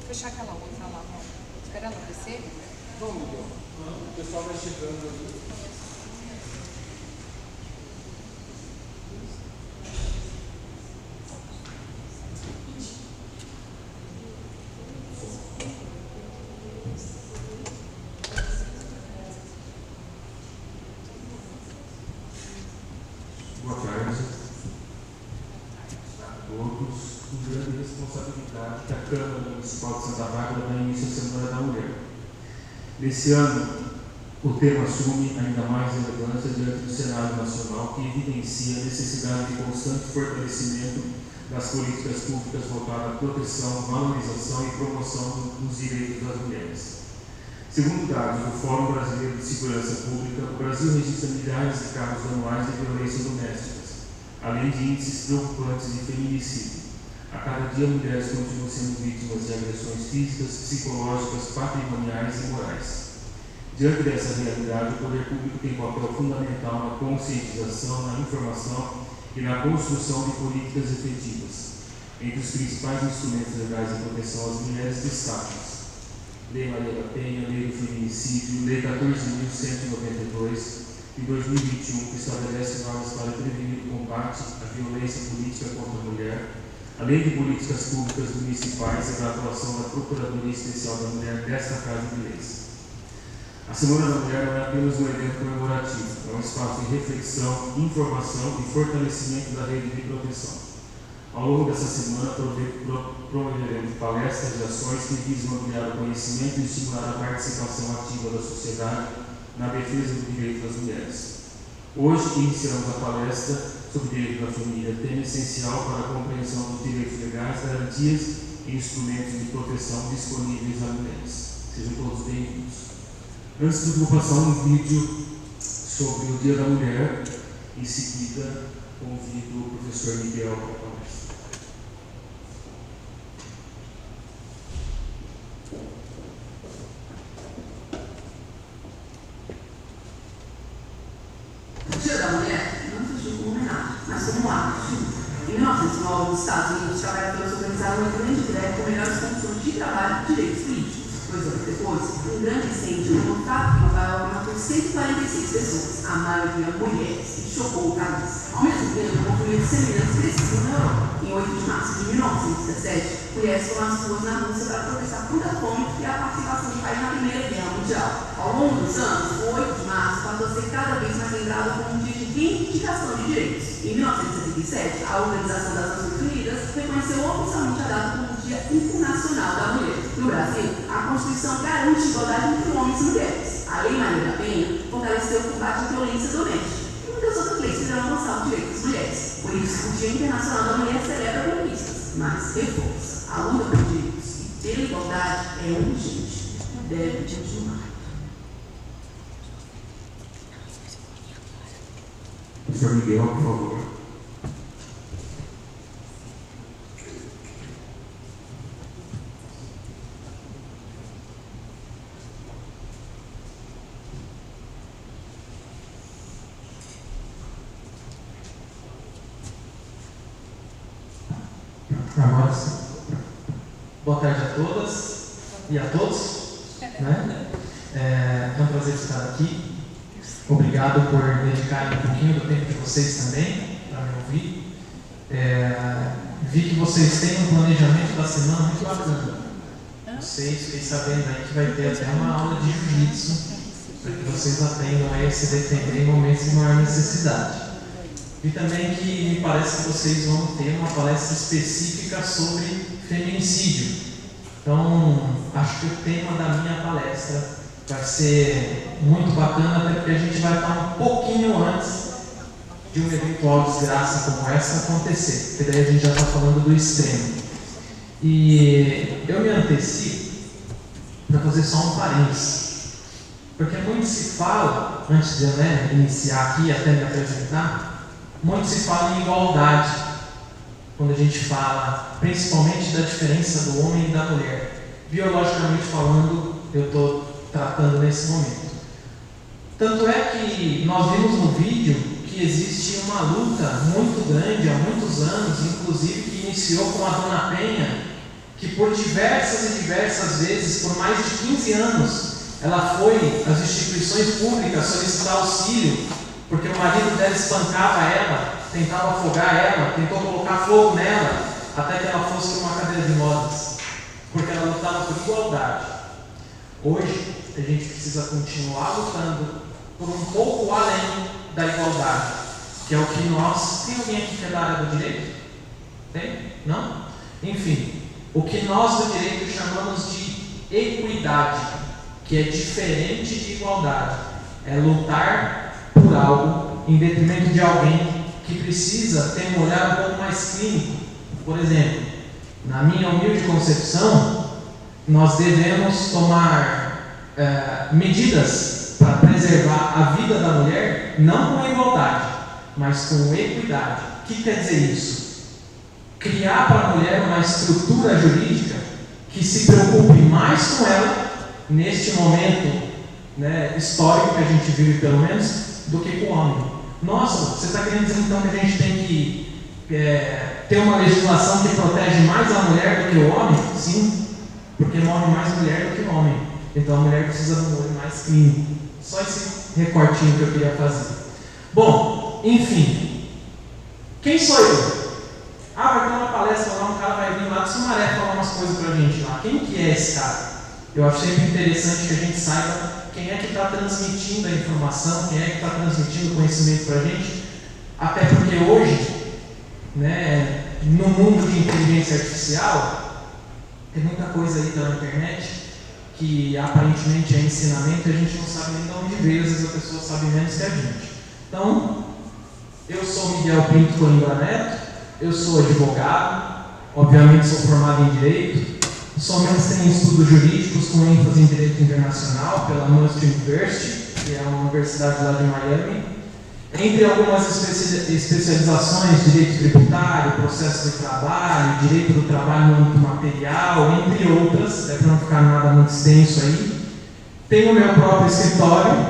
Fechar aquela outra lá, ó. Esperando descer? Vamos, Miguel. O pessoal vai chegando ali. Boa tarde a todos. Com grande responsabilidade que a Câmara Municipal de Santa Bárbara dá início à Semana da Mulher. Nesse ano, o tema assume ainda mais relevância diante do cenário nacional, que evidencia a necessidade de constante fortalecimento das políticas públicas voltadas à proteção, valorização e promoção dos direitos das mulheres. Segundo dados do Fórum Brasileiro de Segurança Pública, o Brasil registra milhares de casos anuais de violência domésticas, além de índices preocupantes de feminicídio. A cada dia, mulheres continuam sendo vítimas de agressões físicas, psicológicas, patrimoniais e morais. Diante dessa realidade, o poder público tem um papel fundamental na conscientização, na informação e na construção de políticas efetivas. Entre os principais instrumentos legais de proteção às mulheres destacam Lei Maria da Penha, Lei do Feminicídio, Lei 14.192, de 2021, que estabelece normas para prevenir o combate à violência política contra a mulher, além de políticas públicas municipais e da atuação da Procuradoria Especial da Mulher desta Casa de Leis. A Semana da Mulher não é apenas um evento comemorativo, é um espaço de reflexão, informação e fortalecimento da rede de proteção. Ao longo dessa semana, promoveremos palestras e ações que visam ampliar o conhecimento e estimular a participação ativa da sociedade na defesa do direito das mulheres. Hoje, iniciamos a palestra sobre direito da família, tema essencial para a compreensão dos direitos legais, garantias e instrumentos de proteção disponíveis a mulheres. Sejam todos bem-vindos. Antes de vou passar um vídeo sobre o Dia da Mulher, em seguida convido o professor Miguel para a palestra. O Dia da Mulher não surgiu como homenagem, mas como um ato. Em 1909, nos Estados Unidos, os trabalhadores organizaram uma grande greve com melhores condições de trabalho e direitos políticos. 2 anos depois, um grande incêndio no Estado de Nova York matou 146 pessoas, a maioria mulheres, e chocou o país. Ao mesmo tempo, um movimento semelhante cresceu na Europa. Em 8 de março de 1917, mulheres foram às ruas na Rússia para protestar contra a fome e a participação do país na Primeira Guerra Mundial. Ao longo dos anos, o 8 de março passou a ser cada vez mais lembrado como um dia de reivindicação de direitos. Em 1977, a Organização das Nações Unidas reconheceu oficialmente a data como Dia Internacional da Mulher. No Brasil, a Constituição garante igualdade entre homens e mulheres. A Lei Maria da Penha fortaleceu o combate à violência doméstica. E muitas outras leis fizeram avançar o direito das mulheres. Por isso, o Dia Internacional da Mulher celebra conquistas, mas reforça. A luta por direitos e pela igualdade é urgente e deve continuar. Professor Miguel, por favor. Agora sim. Boa tarde a todas e a todos. Né? É um prazer estar aqui. Obrigado por dedicarem um pouquinho do tempo de vocês também para me ouvir. Vi que vocês têm um planejamento da semana muito bacana. Fiquei sabendo aí que vai ter até uma aula de jiu-jitsu para que vocês aprendam a se defender em momentos de maior necessidade. E também que me parece que vocês vão ter uma palestra específica sobre feminicídio. Então, acho que o tema da minha palestra vai ser muito bacana, até porque a gente vai estar um pouquinho antes de uma eventual desgraça como essa acontecer, porque daí a gente já está falando do extremo. E eu me antecipo para fazer só um parênteses, porque muito se fala, antes de eu iniciar aqui até me apresentar, muito se fala em igualdade, quando a gente fala principalmente da diferença do homem e da mulher. Biologicamente falando, eu estou tratando nesse momento. Tanto é que nós vimos no vídeo que existe uma luta muito grande há muitos anos, inclusive que iniciou com a Dona Penha que por diversas e diversas vezes, por mais de 15 anos, ela foi às instituições públicas solicitar auxílio, porque o marido dela espancava ela, tentava afogar ela, tentou colocar fogo nela, até que ela fosse para uma cadeira de rodas, porque ela lutava por igualdade. Hoje, a gente precisa continuar lutando por um pouco além da igualdade, que é o que nós... Tem alguém aqui que é da área do direito? Tem? Não? Enfim, o que nós do direito chamamos de equidade, que é diferente de igualdade. É lutar por algo em detrimento de alguém que precisa ter um olhar um pouco mais clínico. Por exemplo, na minha humilde concepção, nós devemos tomar medidas para preservar a vida da mulher, não com igualdade, mas com equidade. O que quer dizer isso? Criar para a mulher uma estrutura jurídica que se preocupe mais com ela, neste momento, né, histórico que a gente vive pelo menos, do que com o homem. Nossa, você está querendo dizer então que a gente tem que ter uma legislação que protege mais a mulher do que o homem? Sim, porque morre mais mulher do que o homem. Então a mulher precisa de um olho mais clínico. Só esse recortinho que eu queria fazer. Bom, enfim. Quem sou eu? Vai ter uma palestra lá, um cara vai vir lá de Sumaré falar umas coisas pra gente lá. Quem que é esse cara? Eu acho sempre interessante que a gente saiba quem é que está transmitindo a informação, quem é que está transmitindo o conhecimento pra gente. Até porque hoje, né, no mundo de inteligência artificial, tem muita coisa aí pela internet que aparentemente é ensinamento e a gente não sabe nem de onde veio, às vezes a pessoa sabe menos que a gente. Então, eu sou Miguel Pinto Coimbra Neto, eu sou advogado, obviamente sou formado em Direito, sou mestre em estudos jurídicos com ênfase em Direito Internacional pela Must University, que é uma universidade lá de Miami. Entre algumas especializações, Direito Tributário, Processo de Trabalho, Direito do Trabalho no âmbito material, entre outras, para não ficar nada muito extenso aí. Tenho o meu próprio escritório,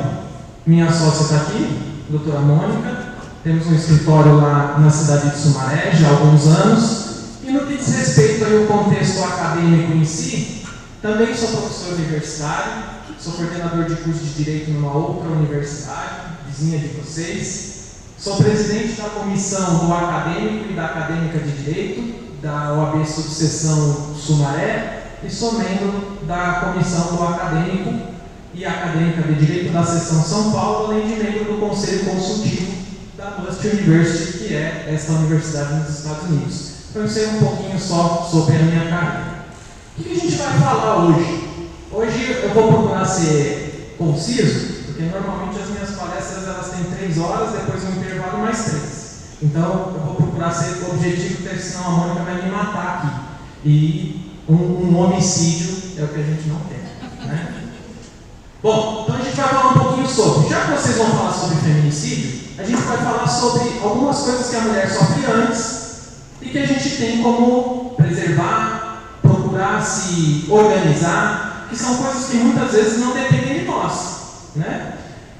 minha sócia está aqui, doutora Mônica. Temos um escritório lá na cidade de Sumaré, já há alguns anos. E no que diz respeito aí ao contexto acadêmico em si, também sou professor universitário, sou coordenador de curso de Direito numa outra universidade, vizinha de vocês. Sou presidente da comissão do acadêmico e da acadêmica de Direito, da OAB Subseção Sumaré, e sou membro da comissão do acadêmico e acadêmica de Direito da Seção São Paulo, além de membro do Conselho Consultivo da Must University, que é esta universidade nos Estados Unidos. Então, eu sei um pouquinho só sobre a minha carreira. O que a gente vai falar hoje? Hoje eu vou procurar ser conciso, porque normalmente as minhas palestras elas têm 3 horas, depois um intervalo mais 3. Então eu vou procurar ser objetivo, porque senão a Mônica vai me matar aqui. E um homicídio é o que a gente não quer, né? Bom, então a gente vai falar um pouquinho sobre. Já que vocês vão falar sobre feminicídio, a gente vai falar sobre algumas coisas que a mulher sofre antes e que a gente tem como preservar, procurar se organizar, que são coisas que muitas vezes não dependem de nós, né?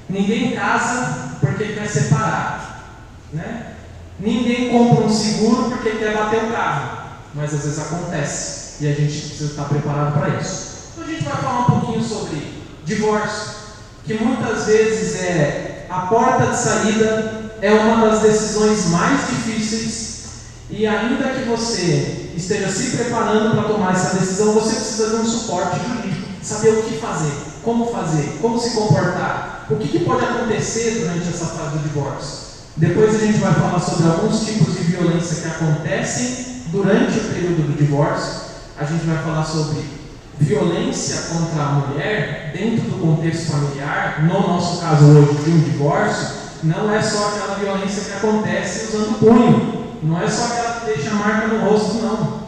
Ninguém casa porque quer separar, né? Ninguém compra um seguro porque quer bater o carro, mas às vezes acontece e a gente precisa estar preparado para isso. Então a gente vai falar um pouquinho sobre divórcio, que muitas vezes é a porta de saída, é uma das decisões mais difíceis. E ainda que você esteja se preparando para tomar essa decisão, você precisa de um suporte jurídico, saber o que fazer, como se comportar, o que pode acontecer durante essa fase do divórcio. Depois a gente vai falar sobre alguns tipos de violência que acontecem durante o período do divórcio. A gente vai falar sobre violência contra a mulher dentro do contexto familiar. No nosso caso hoje de um divórcio, não é só aquela violência que acontece usando punho. Não é só aquela que deixa marca no rosto, não.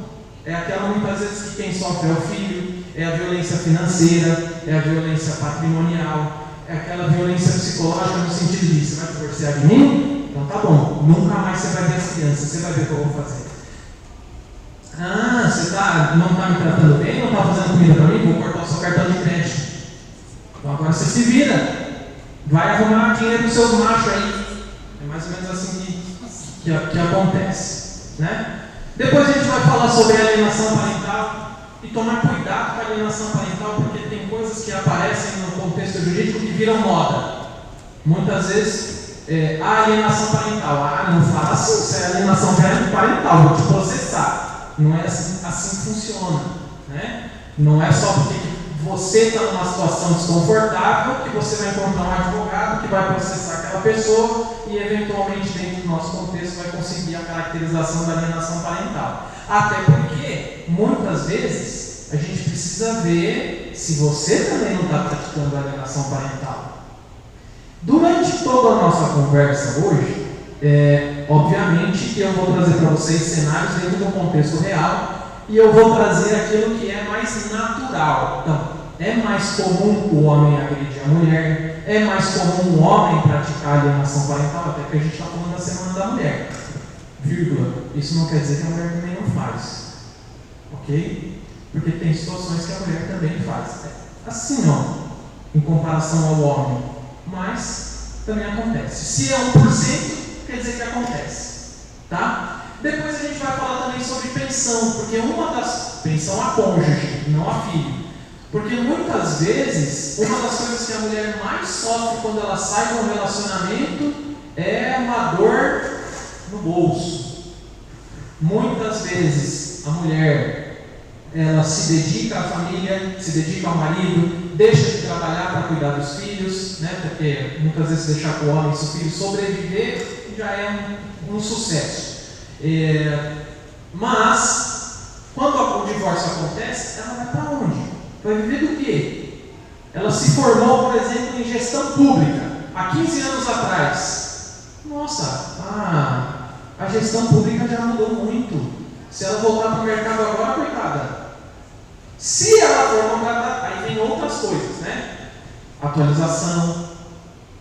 É aquela muitas vezes que quem sofre é o filho, é a violência financeira, é a violência patrimonial, é aquela violência psicológica no sentido de: você vai divorciar de mim? Então tá bom, nunca mais você vai ver as crianças, você vai ver o que eu vou fazer. Você não está me tratando bem, não está fazendo comida para mim, vou cortar o seu cartão de crédito. Então agora você se vira, vai arrumar dinheiro dos seus machos aí. É mais ou menos assim que acontece, né? Depois a gente vai falar sobre alienação parental, e tomar cuidado com a alienação parental, porque tem coisas que aparecem no contexto jurídico que viram moda. Muitas vezes, a alienação parental, não fala assim, isso é alienação parental, vou te processar. Não é assim que funciona, né? Não é só porque você está numa situação desconfortável que você vai encontrar um advogado que vai processar aquela pessoa e eventualmente dentro do nosso contexto vai conseguir a caracterização da alienação parental. Até porque, muitas vezes, a gente precisa ver se você também não está praticando alienação parental. Durante toda a nossa conversa hoje, obviamente que eu vou trazer para vocês cenários dentro do contexto real e eu vou trazer aquilo que é mais natural. Então, é mais comum o homem agredir a mulher, é mais comum o homem praticar alienação parental, até que a gente está falando da Semana da Mulher, vírgula. Isso não quer dizer que a mulher também não faz, ok? Porque tem situações que a mulher também faz. Assim não, em comparação ao homem, mas também acontece. Se é 1%, quer dizer que acontece, tá? Depois a gente vai falar também sobre pensão, porque pensão a cônjuge, não a filho. Porque muitas vezes, uma das coisas que a mulher mais sofre quando ela sai de um relacionamento é uma dor no bolso. Muitas vezes a mulher, ela se dedica à família, se dedica ao marido, deixa de trabalhar para cuidar dos filhos, né? Porque muitas vezes deixar com o homem e seu filho sobreviver já é um sucesso. Mas, quando o divórcio acontece, ela vai para onde? Vai viver do quê? Ela se formou, por exemplo, em gestão pública, há 15 anos atrás. Nossa, a gestão pública já mudou muito. Se ela voltar para o mercado agora, coitada. Se ela for contratada, aí vem outras coisas, né? Atualização,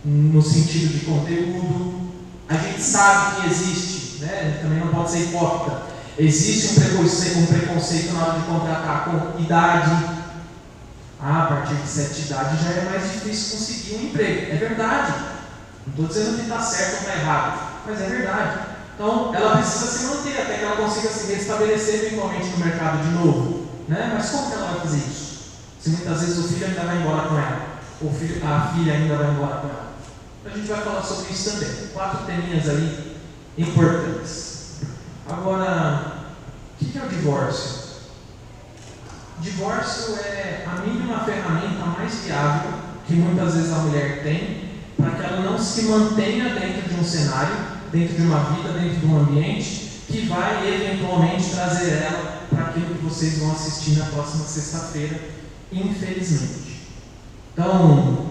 no sentido de conteúdo. A gente sabe que existe, né? Também não pode ser hipócrita. Existe um preconceito na hora de contratar com idade. A partir de certa idade já é mais difícil conseguir um emprego. É verdade. Não estou dizendo que está certo ou está errado, mas é verdade. Então, ela precisa se manter até que ela consiga se restabelecer eventualmente no mercado de novo. Né? Mas como que ela vai fazer isso? Se muitas vezes o filho ainda vai embora com ela, ou a filha ainda vai embora com ela. A gente vai falar sobre isso também. 4 teminhas aí importantes. Agora, o que é o divórcio? Divórcio é a mínima ferramenta mais viável que muitas vezes a mulher tem para que ela não se mantenha dentro de um cenário, dentro de uma vida, dentro de um ambiente que vai eventualmente trazer ela para aquilo que vocês vão assistir na próxima sexta-feira, infelizmente. Então,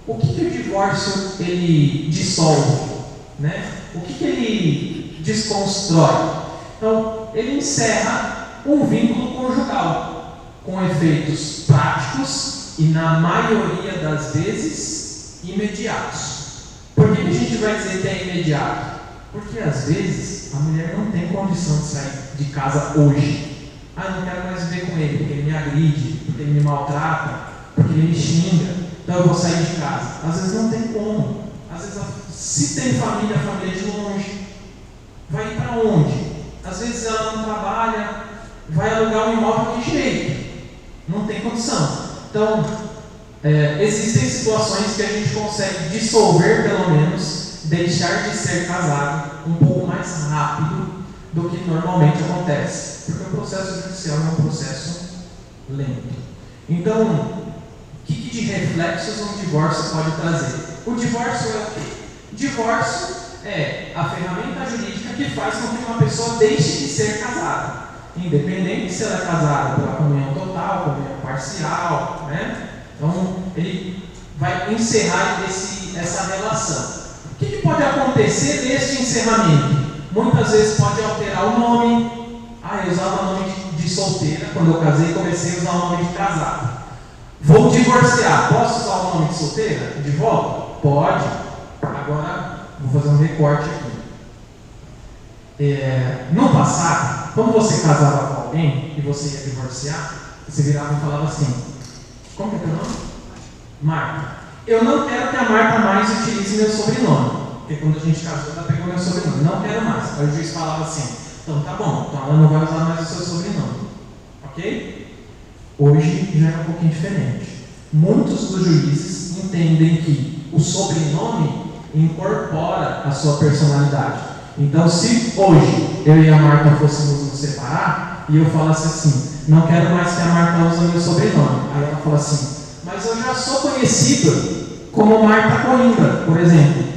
o que o divórcio ele dissolve? Né? O que ele desconstrói? Então, ele encerra um vínculo conjugal com efeitos práticos e, na maioria das vezes, imediatos. Por que a gente vai dizer que é imediato? Porque, às vezes, a mulher não tem condição de sair de casa hoje. Não quero mais viver com ele, porque ele me agride, porque ele me maltrata, porque ele me xinga, então eu vou sair de casa. Às vezes não tem como. Às vezes, se tem família, a família é de longe. Vai ir para onde? Às vezes ela não trabalha, vai alugar um imóvel de direito. Não tem condição. Então, existem situações que a gente consegue dissolver, pelo menos, deixar de ser casado um pouco mais rápido do que normalmente acontece. Porque o processo judicial é um processo lento. Então, o que de reflexos um divórcio pode trazer? O divórcio é o quê? Divórcio é a ferramenta jurídica que faz com que uma pessoa deixe de ser casada. Independente se ela é casada pela comunhão total, comunhão parcial, né? Então, ele vai encerrar essa relação. O que pode acontecer neste encerramento? Muitas vezes pode alterar o nome. Eu usava o nome de solteira, quando eu casei comecei a usar o nome de casada. Vou divorciar, posso usar o nome de solteira de volta? Pode. Agora, vou fazer um recorte aqui. No passado, quando você casava com alguém e você ia divorciar, você virava e falava assim: como que é teu nome? Marta. Eu não quero que a Marta mais utilize meu sobrenome, porque quando a gente casou, ela pegou meu sobrenome. Não quero mais. Aí o juiz falava assim: então tá bom, então ela não vai usar mais o seu sobrenome. Ok? Hoje já é um pouquinho diferente. Muitos dos juízes entendem que o sobrenome incorpora a sua personalidade. Então, se hoje eu e a Marta fôssemos nos separar e eu falasse assim, não quero mais que a Marta use o meu sobrenome. Aí ela fala assim, mas eu já sou conhecida como Marta Coimbra, por exemplo.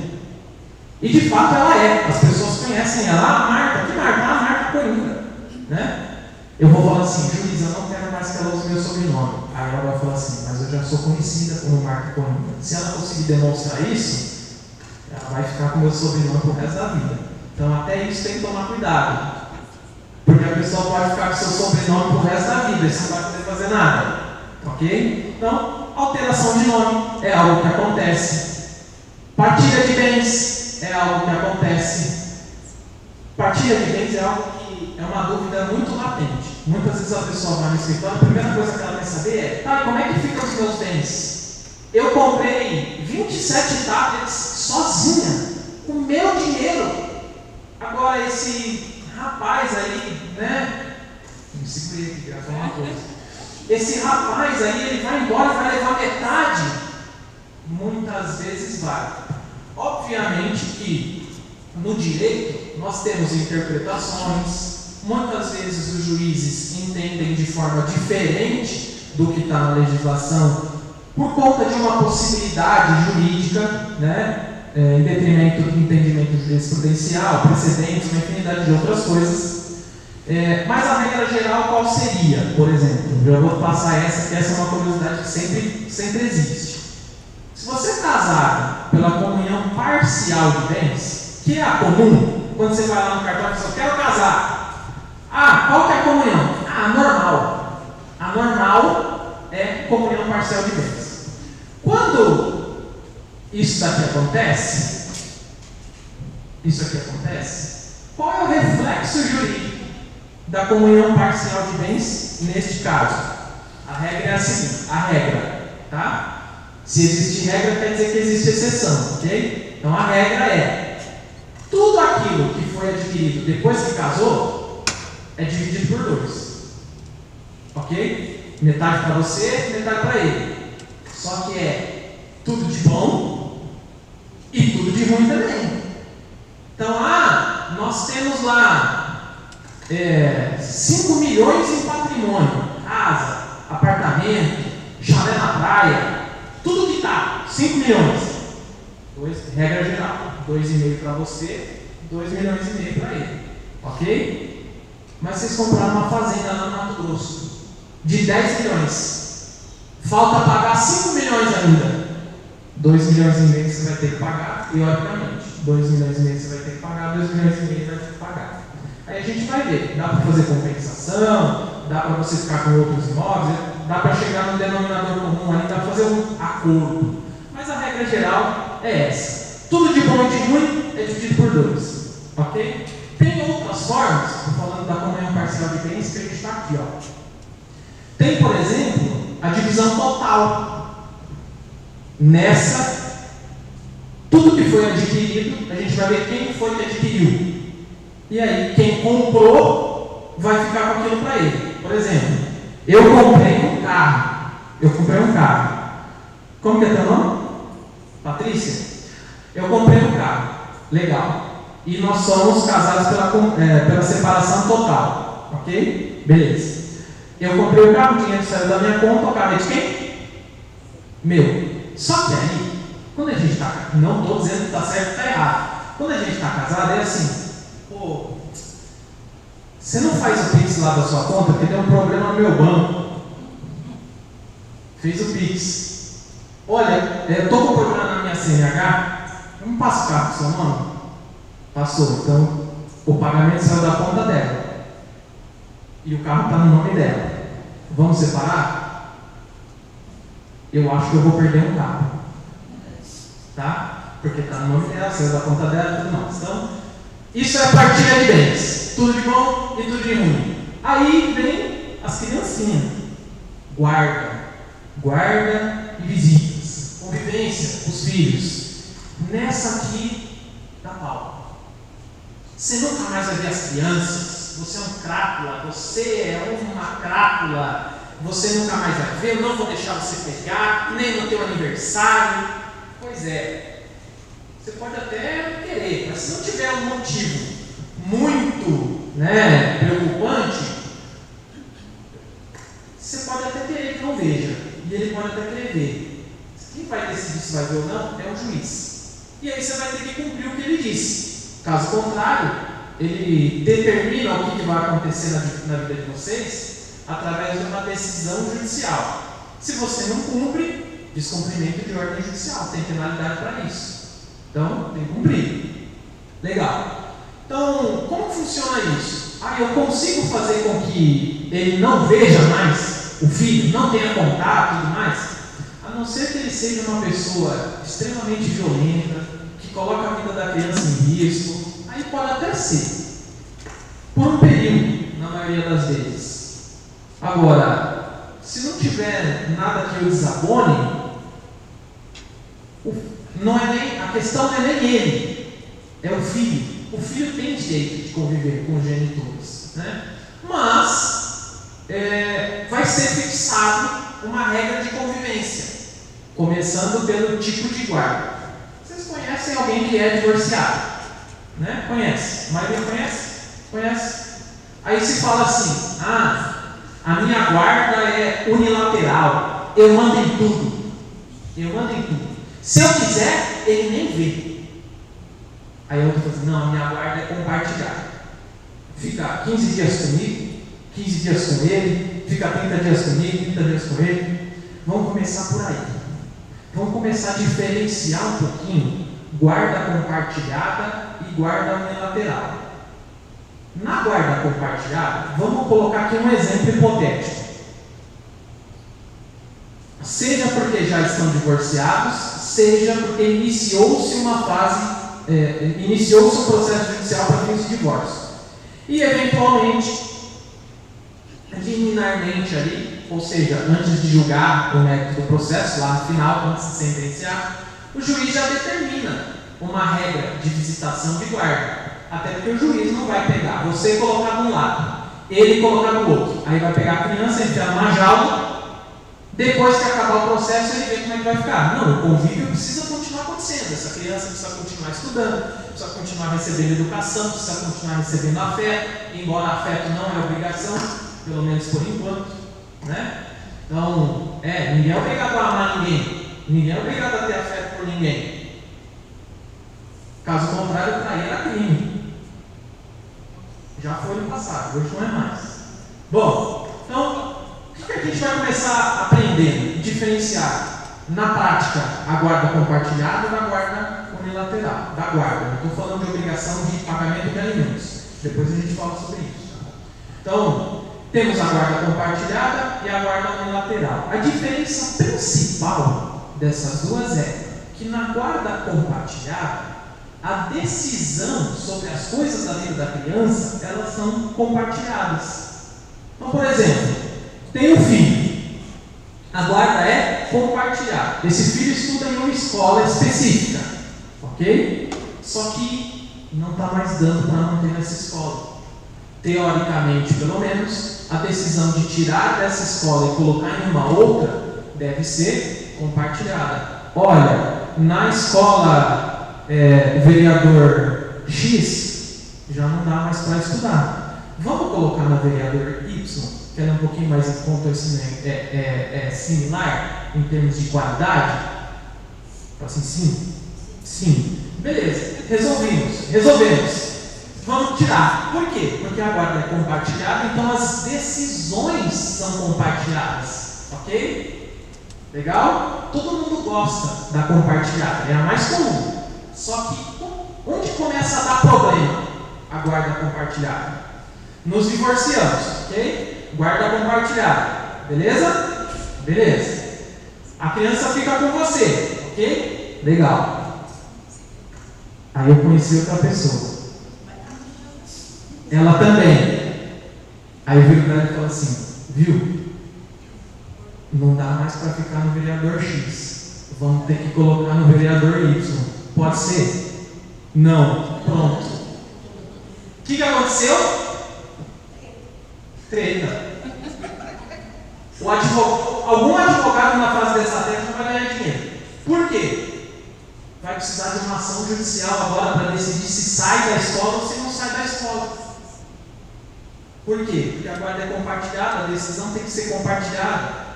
E de fato ela é. As pessoas conhecem ela. Ah, Marta, que Marta? Ah, Marta Coimbra. Né? Eu vou falar assim, juiz, eu não quero mais que ela use o meu sobrenome. Aí ela vai falar assim, mas eu já sou conhecida como Marta Coimbra. Se ela conseguir demonstrar isso, ela vai ficar com o meu sobrenome pro resto da vida. Então até isso tem que tomar cuidado. Porque a pessoa pode ficar com seu sobrenome pro resto da vida e você não vai poder fazer nada. Ok? Então, alteração de nome é algo que acontece. Partilha de bens é algo que acontece. Partilha de bens é algo que é uma dúvida muito latente. Muitas vezes a pessoa vai no escritório, a primeira coisa que ela quer saber é, tá, como é que ficam os meus bens? Eu comprei 27 tablets sozinha, com meu dinheiro. Agora esse rapaz aí, né? Me segurei aqui, queria falar uma coisa. Esse rapaz aí, ele vai embora e vai levar metade? Muitas vezes vai. Obviamente que no direito nós temos interpretações, muitas vezes os juízes entendem de forma diferente do que está na legislação por conta de uma possibilidade jurídica, né? Em detrimento do entendimento jurisprudencial, precedentes, uma infinidade de outras coisas. Mas a regra geral qual seria? Por exemplo, eu vou passar essa, que essa é uma curiosidade que sempre existe. Se você é casado pela comunhão parcial de bens, que é a comum, quando você vai lá no cartório e diz, eu quero casar. Ah, qual que é a comunhão? Ah, normal. A normal é comunhão parcial de bens. Quando isso aqui acontece, qual é o reflexo jurídico da comunhão parcial de bens neste caso? A regra é a seguinte, tá? Se existe regra, quer dizer que existe exceção, ok? Então a regra é, tudo aquilo que foi adquirido depois que casou, é dividido por 2, ok? Metade para você, metade para ele. Só que é tudo de bom e tudo de ruim também. Então, nós temos lá 5 milhões em patrimônio, casa, apartamento, chalé na praia, tudo que tá, 5 milhões. Regra geral, 2,5 para você, 2,5 milhões para ele, ok? Mas vocês compraram uma fazenda lá no Mato Grosso, de 10 milhões, falta pagar 5 milhões ainda, 2,5 milhões você vai ter que pagar, teoricamente, 2,5 milhões você vai ter que pagar, 2,5 milhões vai ter que pagar. Aí a gente vai ver, dá para fazer compensação, dá para você ficar com outros imóveis, dá para chegar no denominador comum, aí dá para fazer um acordo. Mas a regra geral é essa. Tudo de bom e de ruim é dividido por 2. Ok? Tem outras formas, estou falando da comunhão parcial de bens, que a gente está aqui. Tem, por exemplo, a divisão total. Nessa, tudo que foi adquirido, a gente vai ver quem foi que adquiriu. E aí, quem comprou vai ficar com aquilo para ele. Por exemplo, eu comprei um carro. Como que é teu nome? Patrícia? Eu comprei um carro. Legal. E nós somos casados pela separação total. Ok? Beleza. Eu comprei o carro, o dinheiro saiu da minha conta, o carro é de quem? Meu. Só que aí, quando a gente está... Não estou dizendo que está certo ou está errado. Quando a gente está casado, é assim... Pô, você não faz o Pix lá da sua conta porque deu um problema no meu banco. Fez o Pix. Olha, eu estou com um problema na minha CNH. Não passa o carro com seu nome? Passou. Então, o pagamento saiu da conta dela. E o carro está no nome dela. Vamos separar? Eu acho que eu vou perder um carro. Tá? Porque está no nome dela, saiu da conta dela e tudo mais. Então, isso é a partilha de bens. Tudo de bom e tudo de ruim. Aí vem as criancinhas. Guarda e visitas. Convivência, os filhos. Nessa aqui, dá pau. Você nunca mais vai ver as crianças. Você é um crápula. Você é uma crápula. você nunca mais vai ver, eu não vou deixar você pegar, nem no teu aniversário. Pois é, você pode até querer, mas se não tiver um motivo muito, preocupante, você pode até querer que não veja, e ele pode até querer ver. Quem vai decidir se vai ver ou não é o juiz. E aí você vai ter que cumprir o que ele disse. Caso contrário, ele determina o que vai acontecer na vida de vocês através de uma decisão judicial. Se você não cumpre, descumprimento de ordem judicial, tem penalidade para isso. Então, tem que cumprir. Legal. Então, como funciona isso? Eu consigo fazer com que ele não veja mais o filho, não tenha contato e tudo mais? A não ser que ele seja uma pessoa extremamente violenta, que coloca a vida da criança em risco, aí pode até ser, por um período, na maioria das vezes. Agora, se não tiver nada que o desabone, a questão não é nem ele, é o filho. O filho tem direito de conviver com os genitores, mas vai ser fixado uma regra de convivência, começando pelo tipo de guarda. Vocês conhecem alguém que é divorciado? Conhece? A maioria conhece? Conhece? Aí se fala assim: a minha guarda é unilateral, eu mando em tudo. Se eu quiser, ele nem vê. Aí outro fala assim: não, a minha guarda é compartilhada. Fica 15 dias comigo, 15 dias com ele, fica 30 dias comigo, 30 dias com ele. Vamos começar por aí. Vamos começar a diferenciar um pouquinho guarda compartilhada e guarda unilateral. Na guarda compartilhada, vamos colocar aqui um exemplo hipotético. Seja porque já estão divorciados, seja porque iniciou-se uma fase, iniciou-se um processo judicial para fins de divórcio. E eventualmente, liminarmente ali, ou seja, antes de julgar o mérito do processo, lá no final, antes de sentenciar, o juiz já determina uma regra de visitação de guarda. Até porque o juiz não vai pegar você colocar de um lado, ele colocar do outro. Aí vai pegar a criança, enfiar numa jaula, depois que acabar o processo ele vê como é que vai ficar. Não, o convívio precisa continuar acontecendo. Essa criança precisa continuar estudando, precisa continuar recebendo educação, precisa continuar recebendo afeto, embora afeto não é obrigação, pelo menos por enquanto, Então, ninguém é obrigado a amar ninguém, ninguém é obrigado a ter afeto por ninguém. Caso contrário, trair era crime. Já foi no passado, hoje não é mais. Bom, então, o que a gente vai começar aprendendo? Diferenciar na prática a guarda compartilhada da guarda unilateral. Da guarda, não estou falando de obrigação de pagamento de alimentos. Depois a gente fala sobre isso. Então, temos a guarda compartilhada e a guarda unilateral. A diferença principal dessas duas é que na guarda compartilhada, a decisão sobre as coisas da vida da criança, elas são compartilhadas. Então, por exemplo, tem um filho, a guarda é compartilhada. Esse filho estuda em uma escola específica, ok? Só que não está mais dando para manter nessa escola. Teoricamente, pelo menos, a decisão de tirar dessa escola e colocar em uma outra deve ser compartilhada. Olha, na escola vereador X, já não dá mais para estudar. Vamos colocar na vereador Y, que ela é um pouquinho mais em conta, similar em termos de qualidade? Assim, sim. Beleza, resolvemos. Vamos tirar. Por quê? Porque a guarda é compartilhada, então as decisões são compartilhadas. Ok? Legal? Todo mundo gosta da compartilhada, é a mais comum. Só que onde começa a dar problema a guarda compartilhada? Nos divorciamos, ok? Guarda compartilhada, beleza? Beleza. A criança fica com você, ok? Legal. Aí eu conheci outra pessoa. Ela também. Aí eu viro para ela e falo assim: viu? Não dá mais para ficar no vereador X. Vamos ter que colocar no vereador Y. Pode ser? Não. Pronto. O que aconteceu? Treta. Algum advogado na face dessa terra não vai ganhar dinheiro. Por quê? Vai precisar de uma ação judicial agora para decidir se sai da escola ou se não sai da escola. Por quê? Porque a guarda é compartilhada, a decisão tem que ser compartilhada.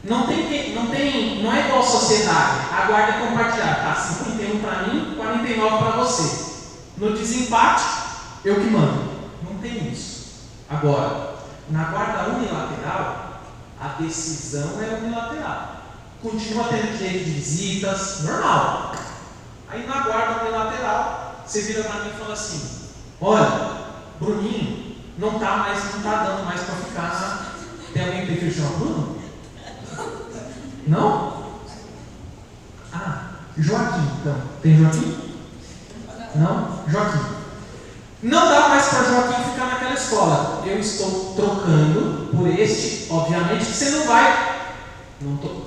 Não é igual a sociedade. A guarda é compartilhada. Tá, 51 para mim, 49 para você. No desempate, eu que mando. Não tem isso. Agora, na guarda unilateral, a decisão é unilateral. Continua tendo direito de visitas, normal. Aí na guarda unilateral, você vira para mim e fala assim: olha, Bruninho não tá dando mais para ficar na... Tem alguém que prefere chamar Bruno? Não? Ah, Joaquim, então. Tem Joaquim? Não? Joaquim. Não dá mais para Joaquim ficar naquela escola. Eu estou trocando por este, obviamente que você não vai.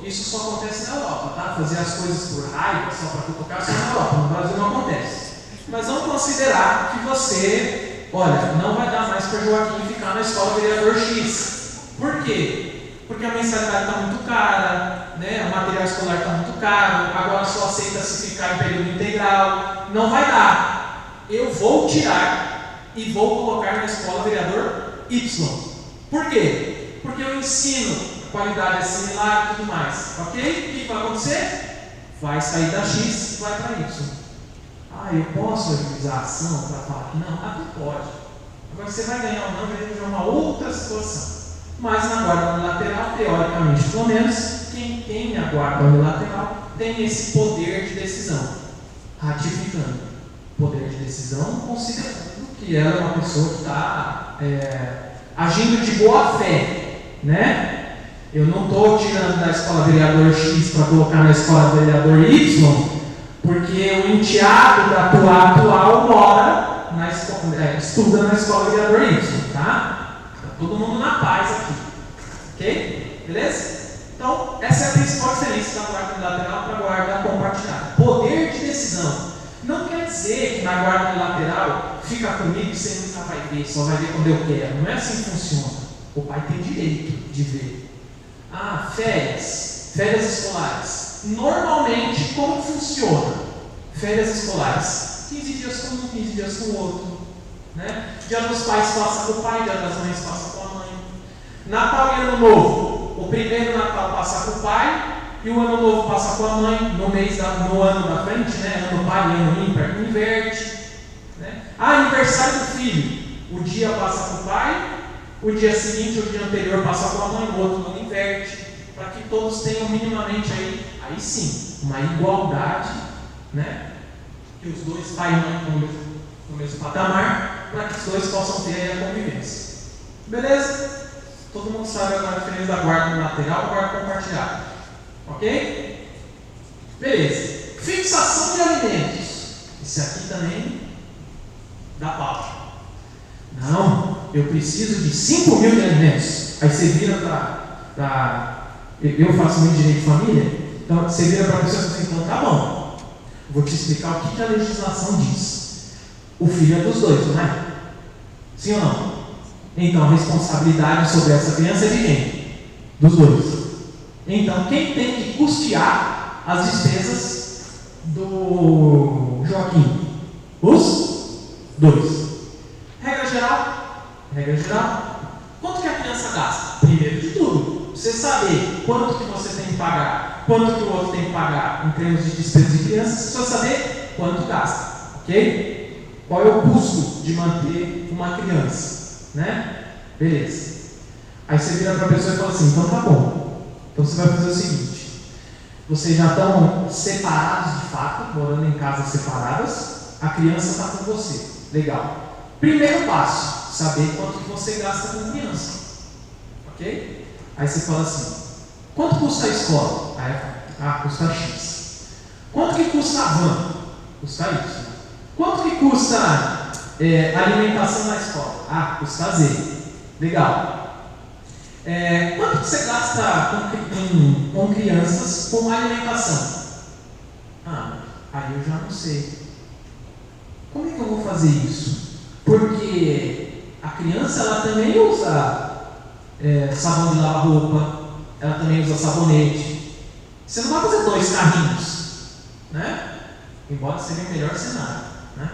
Isso só acontece na Europa, tá? Fazer as coisas por raiva, só para cutucar, só na Europa. No Brasil não acontece. Mas vamos considerar que você, olha, não vai dar mais para Joaquim ficar na escola vereador X. Por quê? Porque a mensalidade está muito cara, né? O material escolar está muito caro, agora só aceita se ficar em período integral. Não vai dar. Eu vou tirar e vou colocar na escola vereador Y. Por quê? Porque eu ensino, a qualidade é similar e tudo mais. Ok? O que vai acontecer? Vai sair da X e vai para Y. Ah, eu posso ajuizar a ação para falar que não? Ah, tu pode. Agora você vai ganhar ou não, vai ter uma outra situação. Mas na guarda unilateral, teoricamente, pelo menos, quem tem a guarda unilateral tem esse poder de decisão, ratificando. Poder de decisão, considerando que ela é uma pessoa que está agindo de boa fé, né? Eu não estou tirando da escola vereador X para colocar na escola vereador Y, porque o enteado da atual mora estuda na escola vereador Y, tá? Todo mundo na paz aqui. Ok? Beleza? Então, essa é a principal diferença da guarda unilateral para a guarda compartilhada. Poder de decisão. Não quer dizer que na guarda unilateral fica comigo e você nunca vai ver, só vai ver quando eu quero. Não é assim que funciona. O pai tem direito de ver. Ah, férias escolares. Normalmente, como funciona? Férias escolares. 15 dias com um, 15 dias com o outro. Né? Dia dos pais passa com o pai, dia das mães passa com a mãe. Natal e Ano Novo. O primeiro Natal passa com o pai e o Ano Novo passa com a mãe. No ano da frente, né? Ano par e ano ímpar, inverte. Né? Aniversário do filho. O dia passa com o pai, o dia seguinte, o dia anterior passa com a mãe, o outro ano inverte. Para que todos tenham minimamente aí sim, uma igualdade, né? Que os dois pai e mãe estão no mesmo patamar, para que os dois possam ter a convivência. Beleza? Todo mundo sabe agora a diferença da guarda unilateral e guarda compartilhada. Ok? Beleza. Fixação de alimentos. Esse aqui também dá pauta. Não, eu preciso de 5 mil de alimentos. Aí você vira para. Eu faço muito direito de família, então você vira para a pessoa e diz: então tá bom, vou te explicar o que a legislação diz. O filho é dos dois, não é? Sim ou não? Então a responsabilidade sobre essa criança é de quem? Dos dois. Então quem tem que custear as despesas do Joaquim? Os dois. Regra geral, quanto que a criança gasta? Primeiro de tudo, você saber quanto que você tem que pagar, quanto que o outro tem que pagar em termos de despesas de criança, você precisa saber quanto gasta, ok? Qual é o custo de manter uma criança, né? Beleza. Aí você vira para a pessoa e fala assim: então tá bom, então você vai fazer o seguinte, vocês já estão separados de fato, morando em casas separadas, a criança está com você, legal. Primeiro passo, saber quanto que você gasta com criança, ok? Aí você fala assim: quanto custa a escola? Aí, custa X. Quanto que custa a van? Custa Y. Quanto que custa a alimentação na escola? Custa Z. Legal. Quanto que você gasta com crianças com alimentação? Aí eu já não sei. Como é que eu vou fazer isso? Porque a criança ela também usa sabão de lavar roupa, ela também usa sabonete. Você não vai fazer 2 carrinhos, né? Embora seria o melhor cenário, né?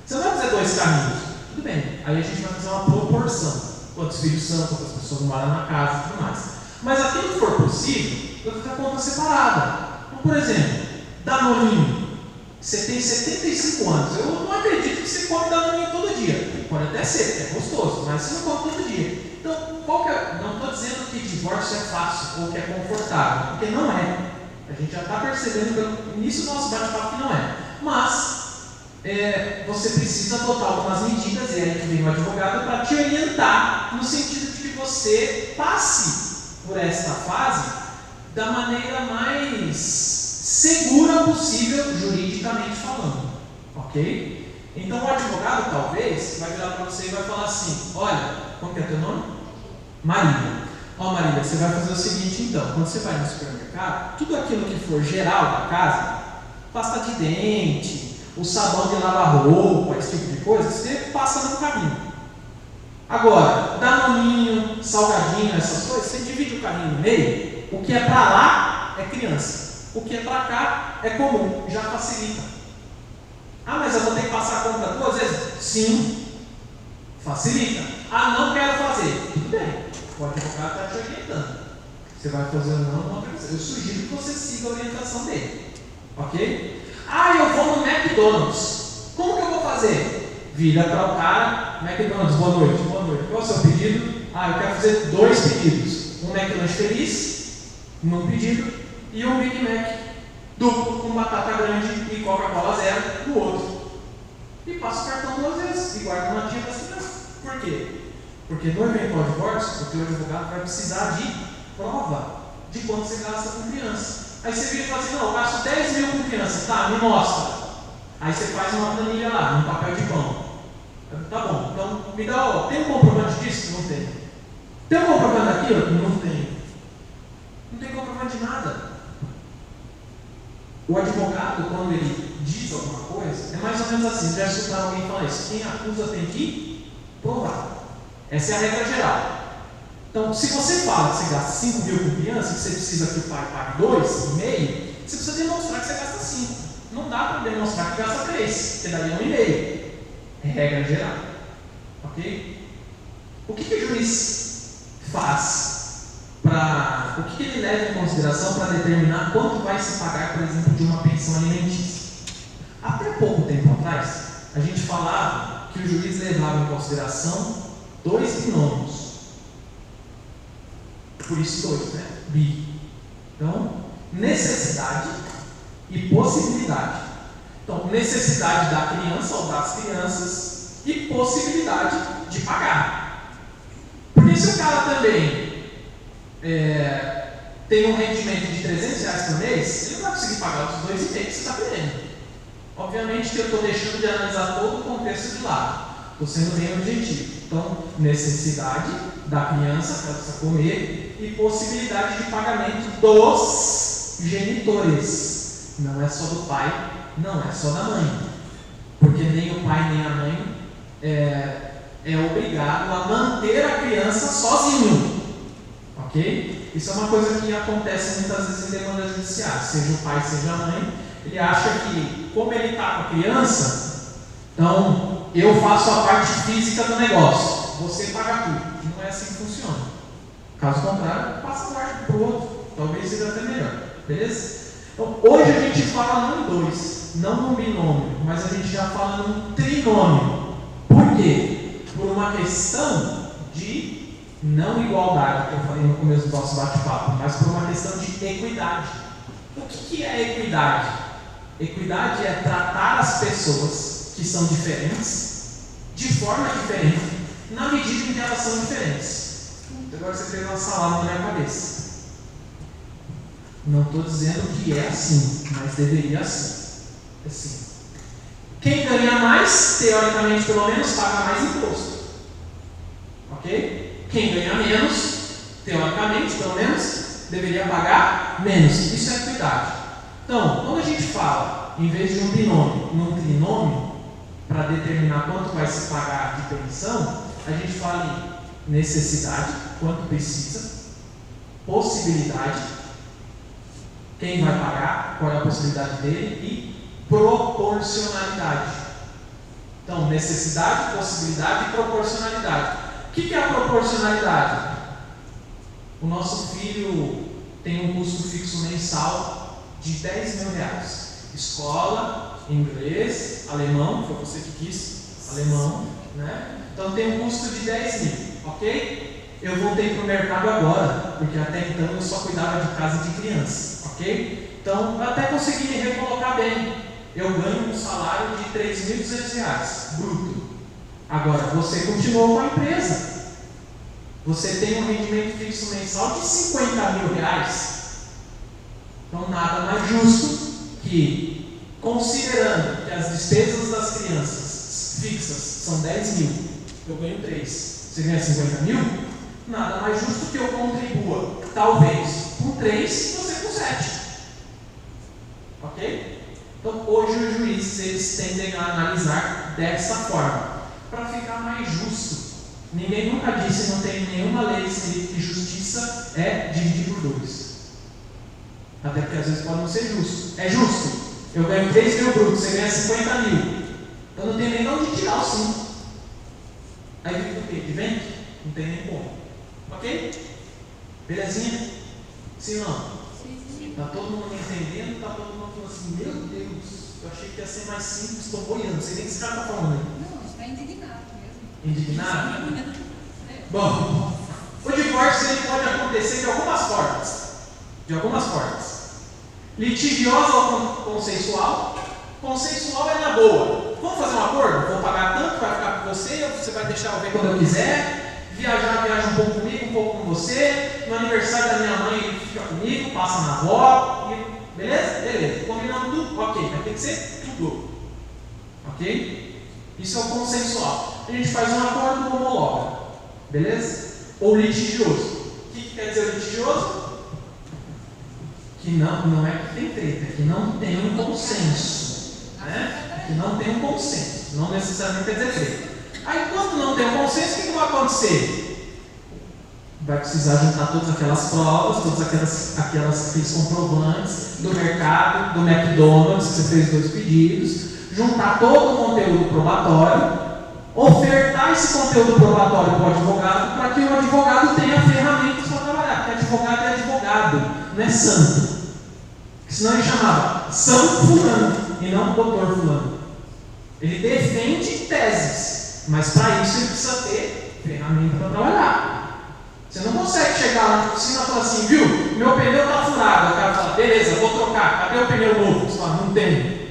Você não vai fazer 2 carrinhos, tudo bem. Aí a gente vai fazer uma proporção. Quantos filhos são, quantas pessoas moram na casa e tudo mais. Mas aquilo que for possível, vai ficar conta separada. Então, por exemplo, Danoninho. Você tem 75 anos. Eu não acredito que você come Danoninho todo dia. Pode até ser, porque é gostoso, mas você não come todo dia. Então, não estou dizendo que divórcio é fácil ou que é confortável, porque não é. A gente já está percebendo pelo início do nosso bate-papo que não é. Mas você precisa adotar algumas medidas, e aí que vem o advogado para te orientar no sentido de que você passe por esta fase da maneira mais segura possível, juridicamente falando, ok? Então o advogado talvez vai virar para você e vai falar assim: olha, como que é teu nome? Marília. Ó, Marília, você vai fazer o seguinte então, quando você vai no supermercado, tudo aquilo que for geral da casa, pasta de dente, o sabão de lavar roupa, esse tipo de coisa, você passa no carrinho. Agora, danoninho, salgadinho, essas coisas, você divide o carrinho no meio, o que é para lá é criança, o que é para cá é comum, já facilita. Ah, mas eu vou ter que passar a compra 2 vezes? Sim, facilita. Ah, não quero fazer. Tudo bem, o advogado está te orientando. Você vai fazer ou não, eu sugiro que você siga a orientação dele, ok? Ah, eu vou no McDonald's. Como que eu vou fazer? Vira para o cara: McDonald's, boa noite, boa noite. Qual é o seu pedido? Ah, eu quero fazer 2 pedidos. Um McLanche feliz, num pedido, e um Big Mac duplo com batata grande e Coca-Cola zero no outro. E passa o cartão 2 vezes e guarda uma tia das crianças. Por quê? Porque no eventual divórcio, o teu advogado vai precisar de prova de quanto você gasta com criança. Aí você vira e fala assim: não, eu gasto 10 mil com criança. Tá, me mostra. Aí você faz uma planilha lá, num papel de pão. Tá bom, então me dá, tem um comprovante disso? Não tem. Tem um comprovante daquilo? Não tem. Não tem comprovante de nada. O advogado, quando ele diz alguma coisa, é mais ou menos assim: já escutaram alguém falar isso? Quem acusa tem que provar. Essa é a regra geral. Então, se você fala que você gasta 5 mil com criança, que você precisa que o pai pague 2,5, você precisa demonstrar que você gasta 5. Não dá para demonstrar que gasta 3, você daria 1,5. É regra geral. Ok? O que o juiz faz? O que ele leva em consideração para determinar quanto vai se pagar, por exemplo, de uma pensão alimentícia? Até pouco tempo atrás, a gente falava que o juiz levava em consideração 2 binômios. Por isso 2, né? Bi. Então, necessidade e possibilidade. Então, necessidade da criança ou das crianças e possibilidade de pagar. Porque se o cara também tem um rendimento de R$300 por mês, ele não vai conseguir pagar os 2,5 que você está perdendo. Obviamente que eu estou deixando de analisar todo o contexto de lado. Estou sendo bem objetivo. Então, necessidade da criança para precisa comer e possibilidade de pagamento dos genitores. Não é só do pai, não é só da mãe. Porque nem o pai nem a mãe é obrigado a manter a criança sozinho. Ok? Isso é uma coisa que acontece muitas vezes em demandas judiciais. Seja o pai, seja a mãe, ele acha que, como ele está com a criança, então eu faço a parte física do negócio, você paga tudo. Não é assim que funciona. Caso contrário, passa a parte para o outro. Talvez seja até melhor. Beleza? Então, hoje a gente fala não em 2, não num binômio, mas a gente já fala num trinômio. Por quê? Por uma questão de não igualdade, que eu falei no começo do nosso bate-papo, mas por uma questão de equidade. O que é equidade? Equidade é tratar as pessoas que são diferentes de forma diferente, na medida em que elas são diferentes. Agora você fez uma salada na minha cabeça. Não estou dizendo que é assim, mas deveria ser assim. Quem ganha mais, teoricamente pelo menos, paga mais imposto. Ok? Quem ganha menos, teoricamente pelo menos, deveria pagar menos. Isso é equidade. Então, quando a gente fala, em vez de um binômio, num trinômio, para determinar quanto vai se pagar de pensão, a gente fala em necessidade, quanto precisa, possibilidade, quem vai pagar, qual é a possibilidade dele, e proporcionalidade. Então, necessidade, possibilidade e proporcionalidade. O que é a proporcionalidade? O nosso filho tem um custo fixo mensal de R$10.000. Escola, inglês, alemão, foi você que quis, alemão, né? Então tem um custo de 10 mil, ok? Eu voltei para o mercado agora, porque até então eu só cuidava de casa de criança, ok? Então até consegui me recolocar bem. Eu ganho um salário de R$3.200 bruto. Agora você continuou com a empresa. Você tem um rendimento fixo mensal de R$50.000. Então nada mais justo que, considerando que as despesas das crianças fixas são 10 mil, eu ganho 3, você ganha 50 mil, nada mais justo que eu contribua, talvez com 3 e você com 7. Ok? Então hoje os juízes eles tendem a analisar dessa forma, para ficar mais justo. Ninguém nunca disse, não tem nenhuma lei que justiça é dividir por 2. Até porque às vezes pode não ser justo. É justo. Eu ganho 3 mil brutos, você ganha 50 mil. Eu não tenho nem de onde tirar o 5. Aí fica o quê? De vento? Não tem nem como. Ok? Belezinha? Sim ou não? Sim. Está todo mundo entendendo? Está todo mundo falando assim, meu Deus, eu achei que ia ser mais simples, estou boiando. Não sei nem o que esse cara está falando aí. Não, está indignado mesmo. Indignado? Bom, o divórcio ele pode acontecer de algumas formas. Litigiosa ou consensual? Consensual é na boa. Vamos fazer um acordo? Vou pagar tanto, vai ficar com você, ou você vai deixar eu ver quando eu quiser. Viaja um pouco comigo, um pouco com você. No aniversário da minha mãe ele fica comigo, passa na avó. Beleza? Beleza. Combinando tudo? Ok, vai ter que ser tudo. Ok? Isso é o consensual. A gente faz um acordo e homologa. Beleza? Ou litigioso. O que quer dizer o litigioso? Que não é que tem treta, é que não tem um consenso. Né? Que não tem um consenso. Não necessariamente quer dizer treta. Aí quando não tem um consenso, o que vai acontecer? Vai precisar juntar todas aquelas provas, todos aqueles comprovantes do mercado, do McDonald's, que você fez 2 pedidos, juntar todo o conteúdo probatório, ofertar esse conteúdo probatório para o advogado, para que o advogado tenha ferramentas para trabalhar, porque advogado é advogado, não é santo. Senão ele chamava São Fulano e não Doutor Fulano. Ele defende teses, mas para isso ele precisa ter ferramenta para trabalhar. Você não consegue chegar lá na oficina e falar assim, viu, meu pneu está furado. O cara fala, beleza, vou trocar, cadê o pneu novo? Você fala, não tem.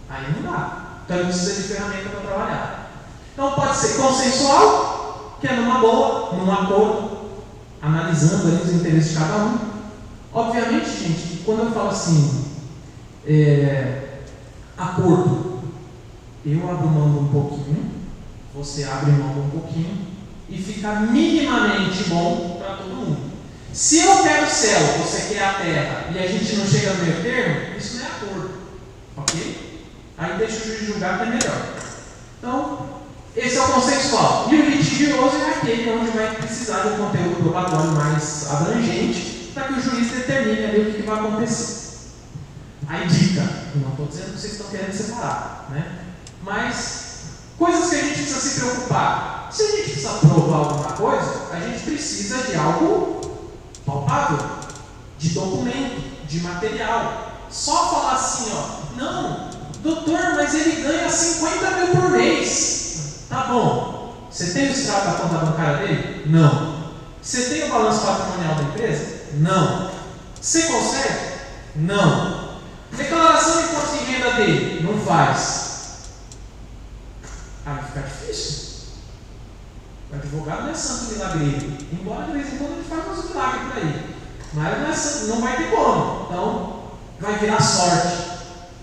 Aí não dá. Então ele precisa de ferramenta para trabalhar. Então pode ser consensual, que é numa boa, num acordo, analisando ali os interesses de cada um. Obviamente, gente, quando eu falo assim, acordo, eu abro mão um pouquinho, você abre mão um pouquinho, e fica minimamente bom para todo mundo. Se eu quero o céu, você quer a terra, e a gente não chega no meio termo, isso não é acordo. Ok? Aí deixa o juiz julgar que é melhor. Então, esse é o consensual. E o litigioso é aquele onde vai precisar de um conteúdo probatório mais abrangente para que o juiz determine ali o que vai acontecer. Aí dica, não estou dizendo que vocês estão querendo separar, né? Mas coisas que a gente precisa se preocupar. Se a gente precisa provar alguma coisa, a gente precisa de algo palpável, de documento, de material. Só falar assim, não, doutor, mas ele ganha 50 mil por mês. Tá bom. Você tem o extrato da conta bancária dele? Não. Você tem o balanço patrimonial da empresa? Não. Você consegue? Não. Declaração de imposto de renda dele? Não faz. Aí fica difícil. O advogado não é santo milagreiro. Embora de vez em quando a gente faz uns milagres por aí. Mas não é santo, não vai ter como. Então, vai virar sorte.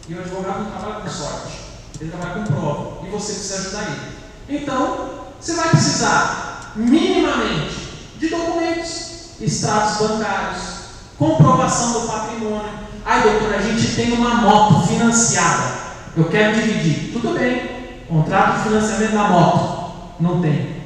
E o advogado não trabalha com sorte. Ele trabalha com prova. E você precisa ajudar ele. Então, você vai precisar, minimamente, de documentos, extratos bancários, comprovação do patrimônio. Ai, doutor, a gente tem uma moto financiada. Eu quero dividir. Tudo bem. Contrato de financiamento da moto. Não tem.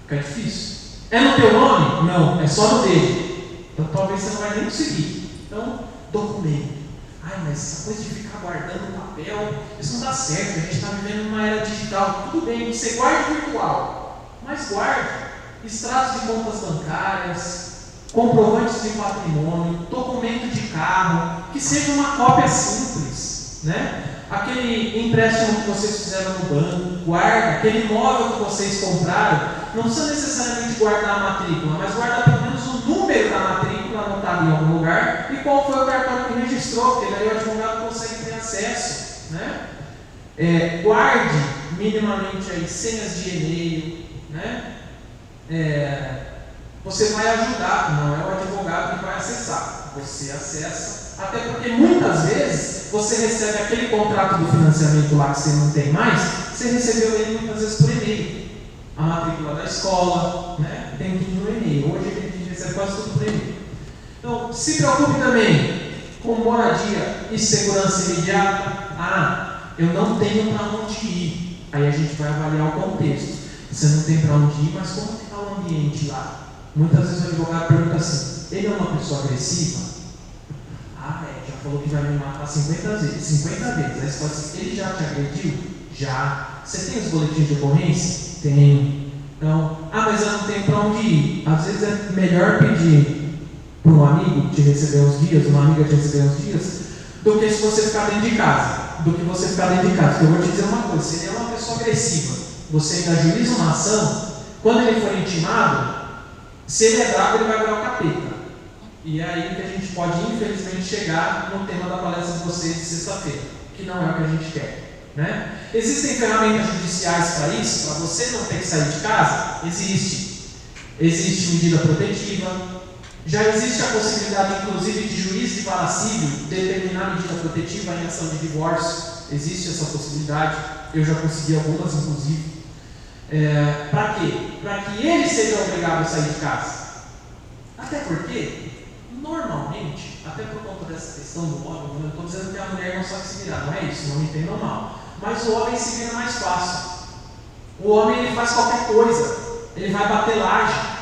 Fica difícil. É no teu nome? Não, é só no dele. Então talvez você não vai nem conseguir. Então, documento. Ai, mas essa coisa de ficar guardando papel, isso não dá certo. A gente está vivendo numa era digital. Tudo bem, você guarde virtual, mas guarde extratos de contas bancárias, comprovantes de patrimônio, documento de carro, que seja uma cópia simples, né? Aquele empréstimo que vocês fizeram no banco, guarda. Aquele imóvel que vocês compraram, não precisa necessariamente guardar a matrícula, mas guarda pelo menos o número da matrícula anotado em algum lugar e qual foi o cartório que registrou, porque daí o advogado consegue ter acesso, né? Guarde minimamente aí senhas de e-mail, né? Você vai ajudar, não é o advogado que vai acessar, você acessa, até porque muitas vezes você recebe aquele contrato do financiamento lá que você não tem mais, você recebeu ele muitas vezes por e-mail, a matrícula da escola, né? Tem tudo no e-mail, hoje a gente recebe quase tudo por e-mail. Então, se preocupe também com moradia e segurança imediata. Eu não tenho para onde ir, aí a gente vai avaliar o contexto. Você não tem para onde ir, mas como está o ambiente lá? Muitas vezes o advogado pergunta assim: ele é uma pessoa agressiva? Já falou que vai me matar 50 vezes. 50 vezes. Aí você fala assim: ele já te agrediu? Já. Você tem os boletins de ocorrência? Tem. Então, mas eu não tenho para onde ir. Às vezes é melhor pedir para um amigo te receber uns dias, uma amiga te receber uns dias, do que se você ficar dentro de casa. Porque eu vou te dizer uma coisa: se ele é uma pessoa agressiva, você ainda ajuiza uma ação, quando ele for intimado, se ele é bravo, ele vai virar o capeta. E é aí que a gente pode, infelizmente, chegar no tema da palestra de vocês de sexta-feira, que não é o que a gente quer, né? Existem ferramentas judiciais para isso, para você não ter que sair de casa? Existe medida protetiva. Já existe a possibilidade, inclusive, de juiz de vara civil determinar medida protetiva em ação de divórcio. Existe essa possibilidade. Eu já consegui algumas, inclusive. Para quê? Para que ele seja obrigado a sair de casa. Até porque, normalmente, até por conta dessa questão do homem, eu não estou dizendo que a mulher não sabe se virar, não é isso, não me entendam mal. Mas o homem se vira mais fácil. O homem ele faz qualquer coisa, ele vai bater laje.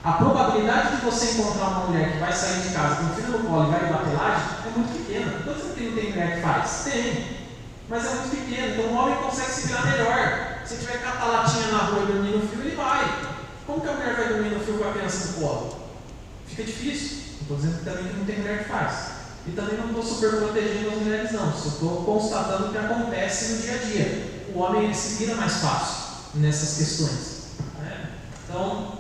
A probabilidade de você encontrar uma mulher que vai sair de casa com o filho no colo e vai bater laje é muito pequena. Não estou dizendo que não tem mulher que faz, tem, mas é muito pequena. Então o homem consegue se virar melhor. Se tiver catar latinha na rua e dormir no fio, ele vai. Como que a mulher vai dormir no fio com a criança no colo? Fica difícil. Não estou dizendo também que não tem mulher que faz. E também não estou super protegendo as mulheres, não. Só estou constatando o que acontece no dia a dia. O homem ele se vira mais fácil nessas questões, né? Então,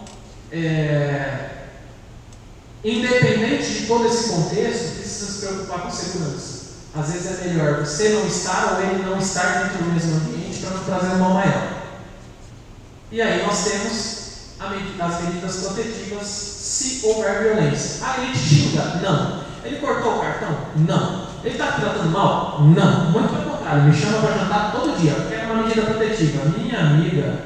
independente de todo esse contexto, precisa se preocupar com segurança. Às vezes é melhor você não estar ou ele não estar dentro do mesmo ambiente para não trazer um mal maior. E aí nós temos as medidas protetivas se houver violência. Ele te xinga? Não. Ele cortou o cartão? Não. Ele está te tratando mal? Não. Muito pelo contrário, me chama para jantar todo dia. Eu quero uma medida protetiva. Minha amiga,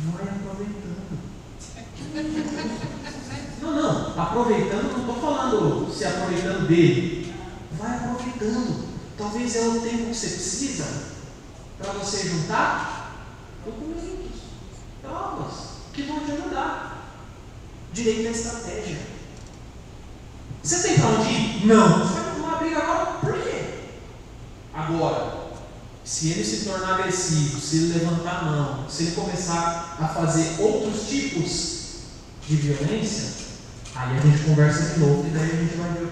vai aproveitando. Não. Aproveitando, não estou falando se aproveitando dele. Vai aproveitando. Talvez é o tempo que você precisa para você juntar documentos, provas que vão te ajudar. Direito à estratégia. Você tem para onde ir? Não. Você vai tomar briga agora? Por quê? Agora, se ele se tornar agressivo, se ele levantar a mão, se ele começar a fazer outros tipos de violência, aí a gente conversa de novo e daí a gente vai ver o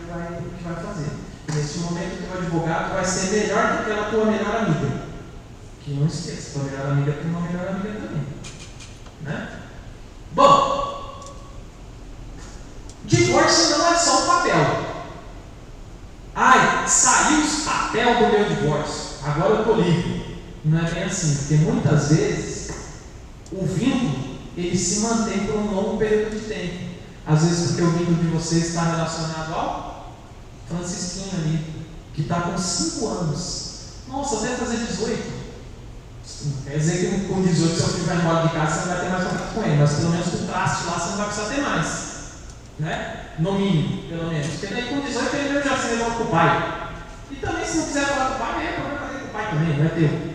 que vai fazer. Nesse momento, o teu advogado vai ser melhor do que a tua melhor amiga. Que não esqueça, tua melhor amiga tem uma melhor amiga também, né? Bom, divórcio não é só um papel. Saiu o papel do meu divórcio, agora eu estou livre. Não é bem assim, porque muitas vezes o vínculo ele se mantém por um longo período de tempo. Às vezes porque o vínculo de vocês está relacionado ao Francisquinho ali, que está com 5 anos. Nossa, até fazer 18. Não quer dizer que com 18 seu filho vai embora de casa, você não vai ter mais contato com ele, mas pelo menos com o traste lá você não vai precisar ter mais, né? No mínimo, pelo menos. Porque daí com 18 ele mesmo já se levanta com o pai. E também se não quiser falar com o pai, problema fazer com o pai também, não é teu.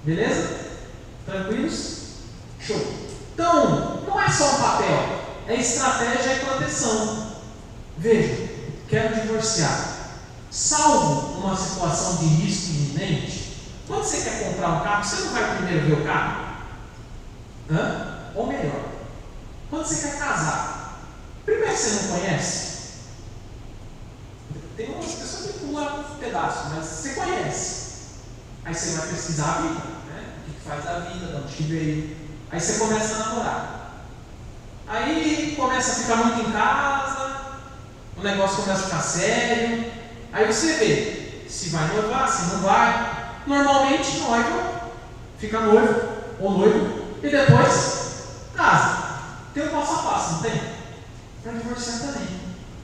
Beleza? Tranquilos? Show. Então, não é só um papel, é estratégia e proteção. Veja, quero divorciar. Salvo uma situação de risco iminente, quando você quer comprar um carro, você não vai primeiro ver o carro? Ou melhor, quando você quer casar, primeiro você não conhece? Tem umas pessoas que pulam pedaços, mas você conhece. Aí você vai pesquisar a vida, né? O que faz a vida, de onde que veio. Aí você começa a namorar. Aí começa a ficar muito em casa, o negócio começa a ficar sério. Aí você vê se vai noivar, se não vai. Normalmente noiva, fica noivo ou noivo e depois casa. Tem um passo a passo, não tem? Para divorciar também.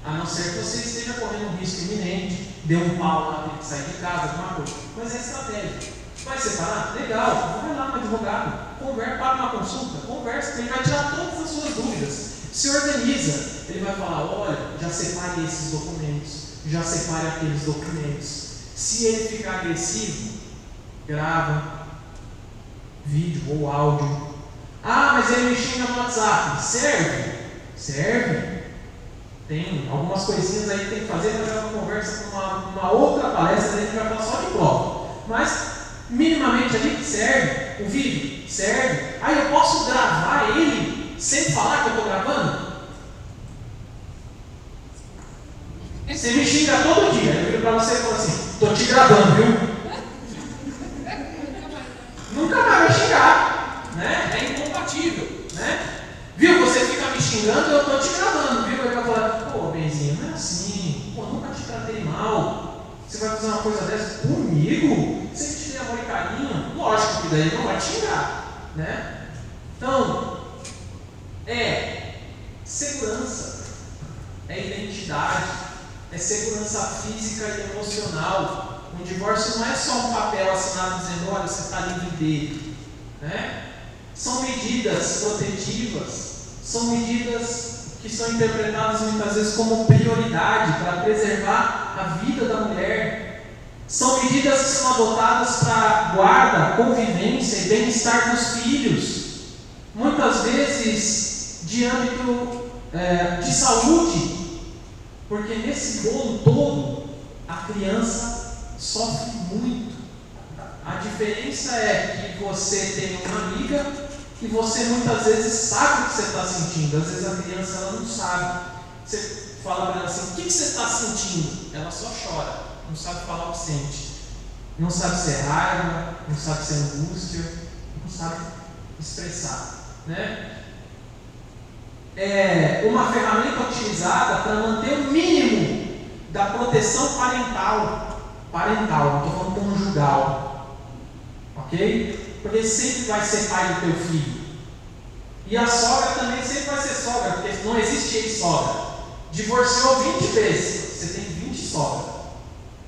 A não ser que você esteja correndo um risco iminente, dê um pau lá, tem que sair de casa, alguma coisa. Mas é estratégia. Vai separar? Legal, vai lá no advogado, conversa, paga uma consulta, conversa, ele vai tirar todas as suas dúvidas. Se organiza, ele vai falar, olha, já separe esses documentos, já separe aqueles documentos. Se ele ficar agressivo, grava vídeo ou áudio. Ah, mas ele me xinga no WhatsApp. Serve? Serve. Tem algumas coisinhas aí que tem que fazer, mas é uma conversa com uma outra palestra, a gente vai falar só de prova. Mas, minimamente ali, serve. O vídeo serve. Aí eu posso gravar ele sem falar que eu estou gravando? Você me xinga todo dia. Eu viro para você e falo assim, estou te gravando, viu? Nunca mais vai xingar, né? É incompatível, né? Viu? Você fica me xingando e eu estou te gravando, viu? Ele vai falar, pô, Benzinho, não é assim, pô, nunca te tratei mal. Você vai fazer uma coisa dessa comigo? Sempre te dei amor e carinho. Lógico que daí ele não vai te xingar, né? Então, é segurança, é identidade, é segurança física e emocional. Um divórcio não é só um papel assinado dizendo, olha, você está livre dele, né? São medidas protetivas, são medidas que são interpretadas muitas vezes como prioridade para preservar a vida da mulher. São medidas que são adotadas para guarda, convivência e bem-estar dos filhos, muitas vezes de âmbito de saúde, porque nesse bolo todo a criança sofre muito. A diferença é que você tem uma amiga e você muitas vezes sabe o que você está sentindo. Às vezes a criança ela não sabe. Você fala para ela assim, o que você está sentindo? Ela só chora, não sabe falar o que sente. Não sabe se é raiva, não sabe se é angústia, não sabe expressar, né? É uma ferramenta utilizada para manter o mínimo da proteção parental, não estou falando conjugal, ok? Porque sempre vai ser pai do teu filho. E a sogra também sempre vai ser sogra, porque não existe ex-sogra. Divorciou 20 vezes, você tem 20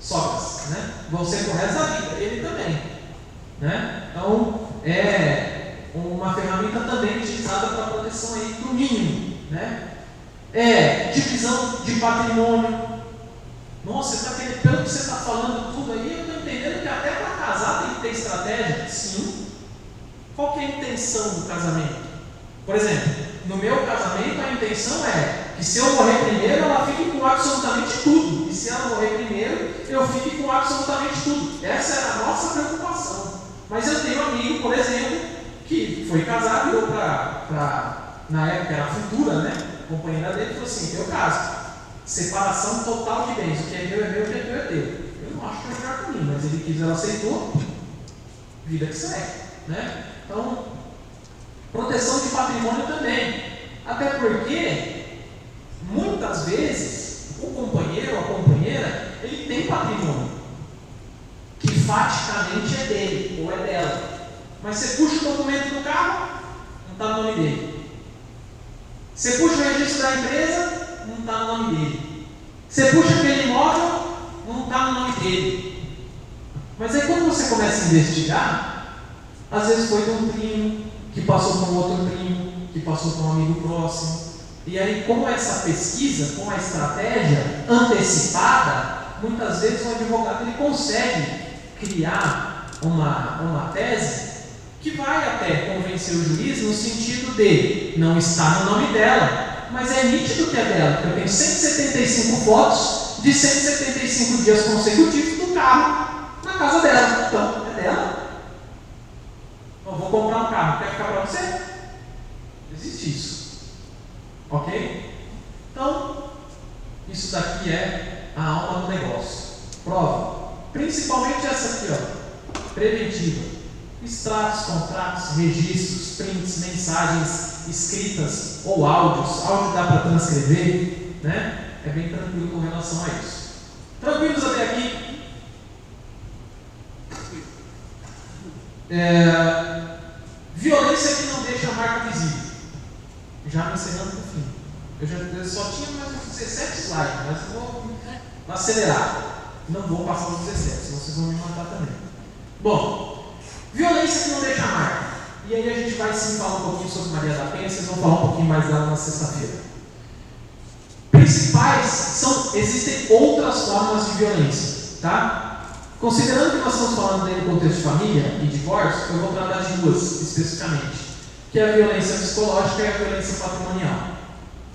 sogras, né? Vão ser pro resto da vida, ele também, né? Então, é uma ferramenta também utilizada para proteção aí do mínimo, né? É divisão de patrimônio. Nossa, você está querendo, pelo que você está falando tudo aí, eu estou entendendo que até para casar tem que ter estratégia. Sim. Qual que é a intenção do casamento? Por exemplo, no meu casamento a intenção é que se eu morrer primeiro, ela fique com absolutamente tudo. E se ela morrer primeiro, eu fique com absolutamente tudo. Essa era a nossa preocupação. Mas eu tenho um amigo, por exemplo, que foi casado, virou na época era a futura, né? A companheira dele falou assim, eu caso. Separação total de bens, o que é meu é meu, o que é teu é teu. Eu não acho que é melhor para mim, mas ele quis, ela aceitou, vida que segue, né? Então, proteção de patrimônio também, até porque muitas vezes o companheiro ou a companheira, ele tem patrimônio que faticamente é dele ou é dela, mas você puxa o documento do carro, não está no nome dele. Você puxa o registro da empresa, não está no nome dele. Você puxa aquele imóvel, não está no nome dele. Mas aí quando você começa a investigar, às vezes foi de um primo, que passou para um outro primo, que passou para um amigo próximo. E aí, com essa pesquisa, com a estratégia antecipada, muitas vezes o advogado ele consegue criar uma tese que vai até convencer o juiz no sentido de não está no nome dela, mas é nítido que é dela, porque eu tenho 175 fotos de 175 dias consecutivos do carro na casa dela. Então, é dela. Eu vou comprar um carro, quer ficar para você? Existe isso. Ok? Então, isso daqui é a alma do negócio. Prova. Principalmente essa aqui, ó. Preventiva. Extratos, contratos, registros, prints, mensagens escritas ou áudios. Áudio dá para transcrever, né? É bem tranquilo com relação a isso. Tranquilos até aqui? Violência que não deixa a marca visível. Já me encerrando no fim. Eu só tinha mais uns 17 slides, mas eu vou acelerar. Não vou passar os 17, senão vocês vão me matar também. Bom, violência que não deixa a marca. E aí a gente vai sim falar um pouquinho sobre Maria da Penha, vocês vão falar um pouquinho mais dela na sexta-feira. Existem outras formas de violência, tá? Considerando que nós estamos falando dentro do contexto de família e divórcio, eu vou tratar de duas especificamente, que é a violência psicológica e a violência patrimonial.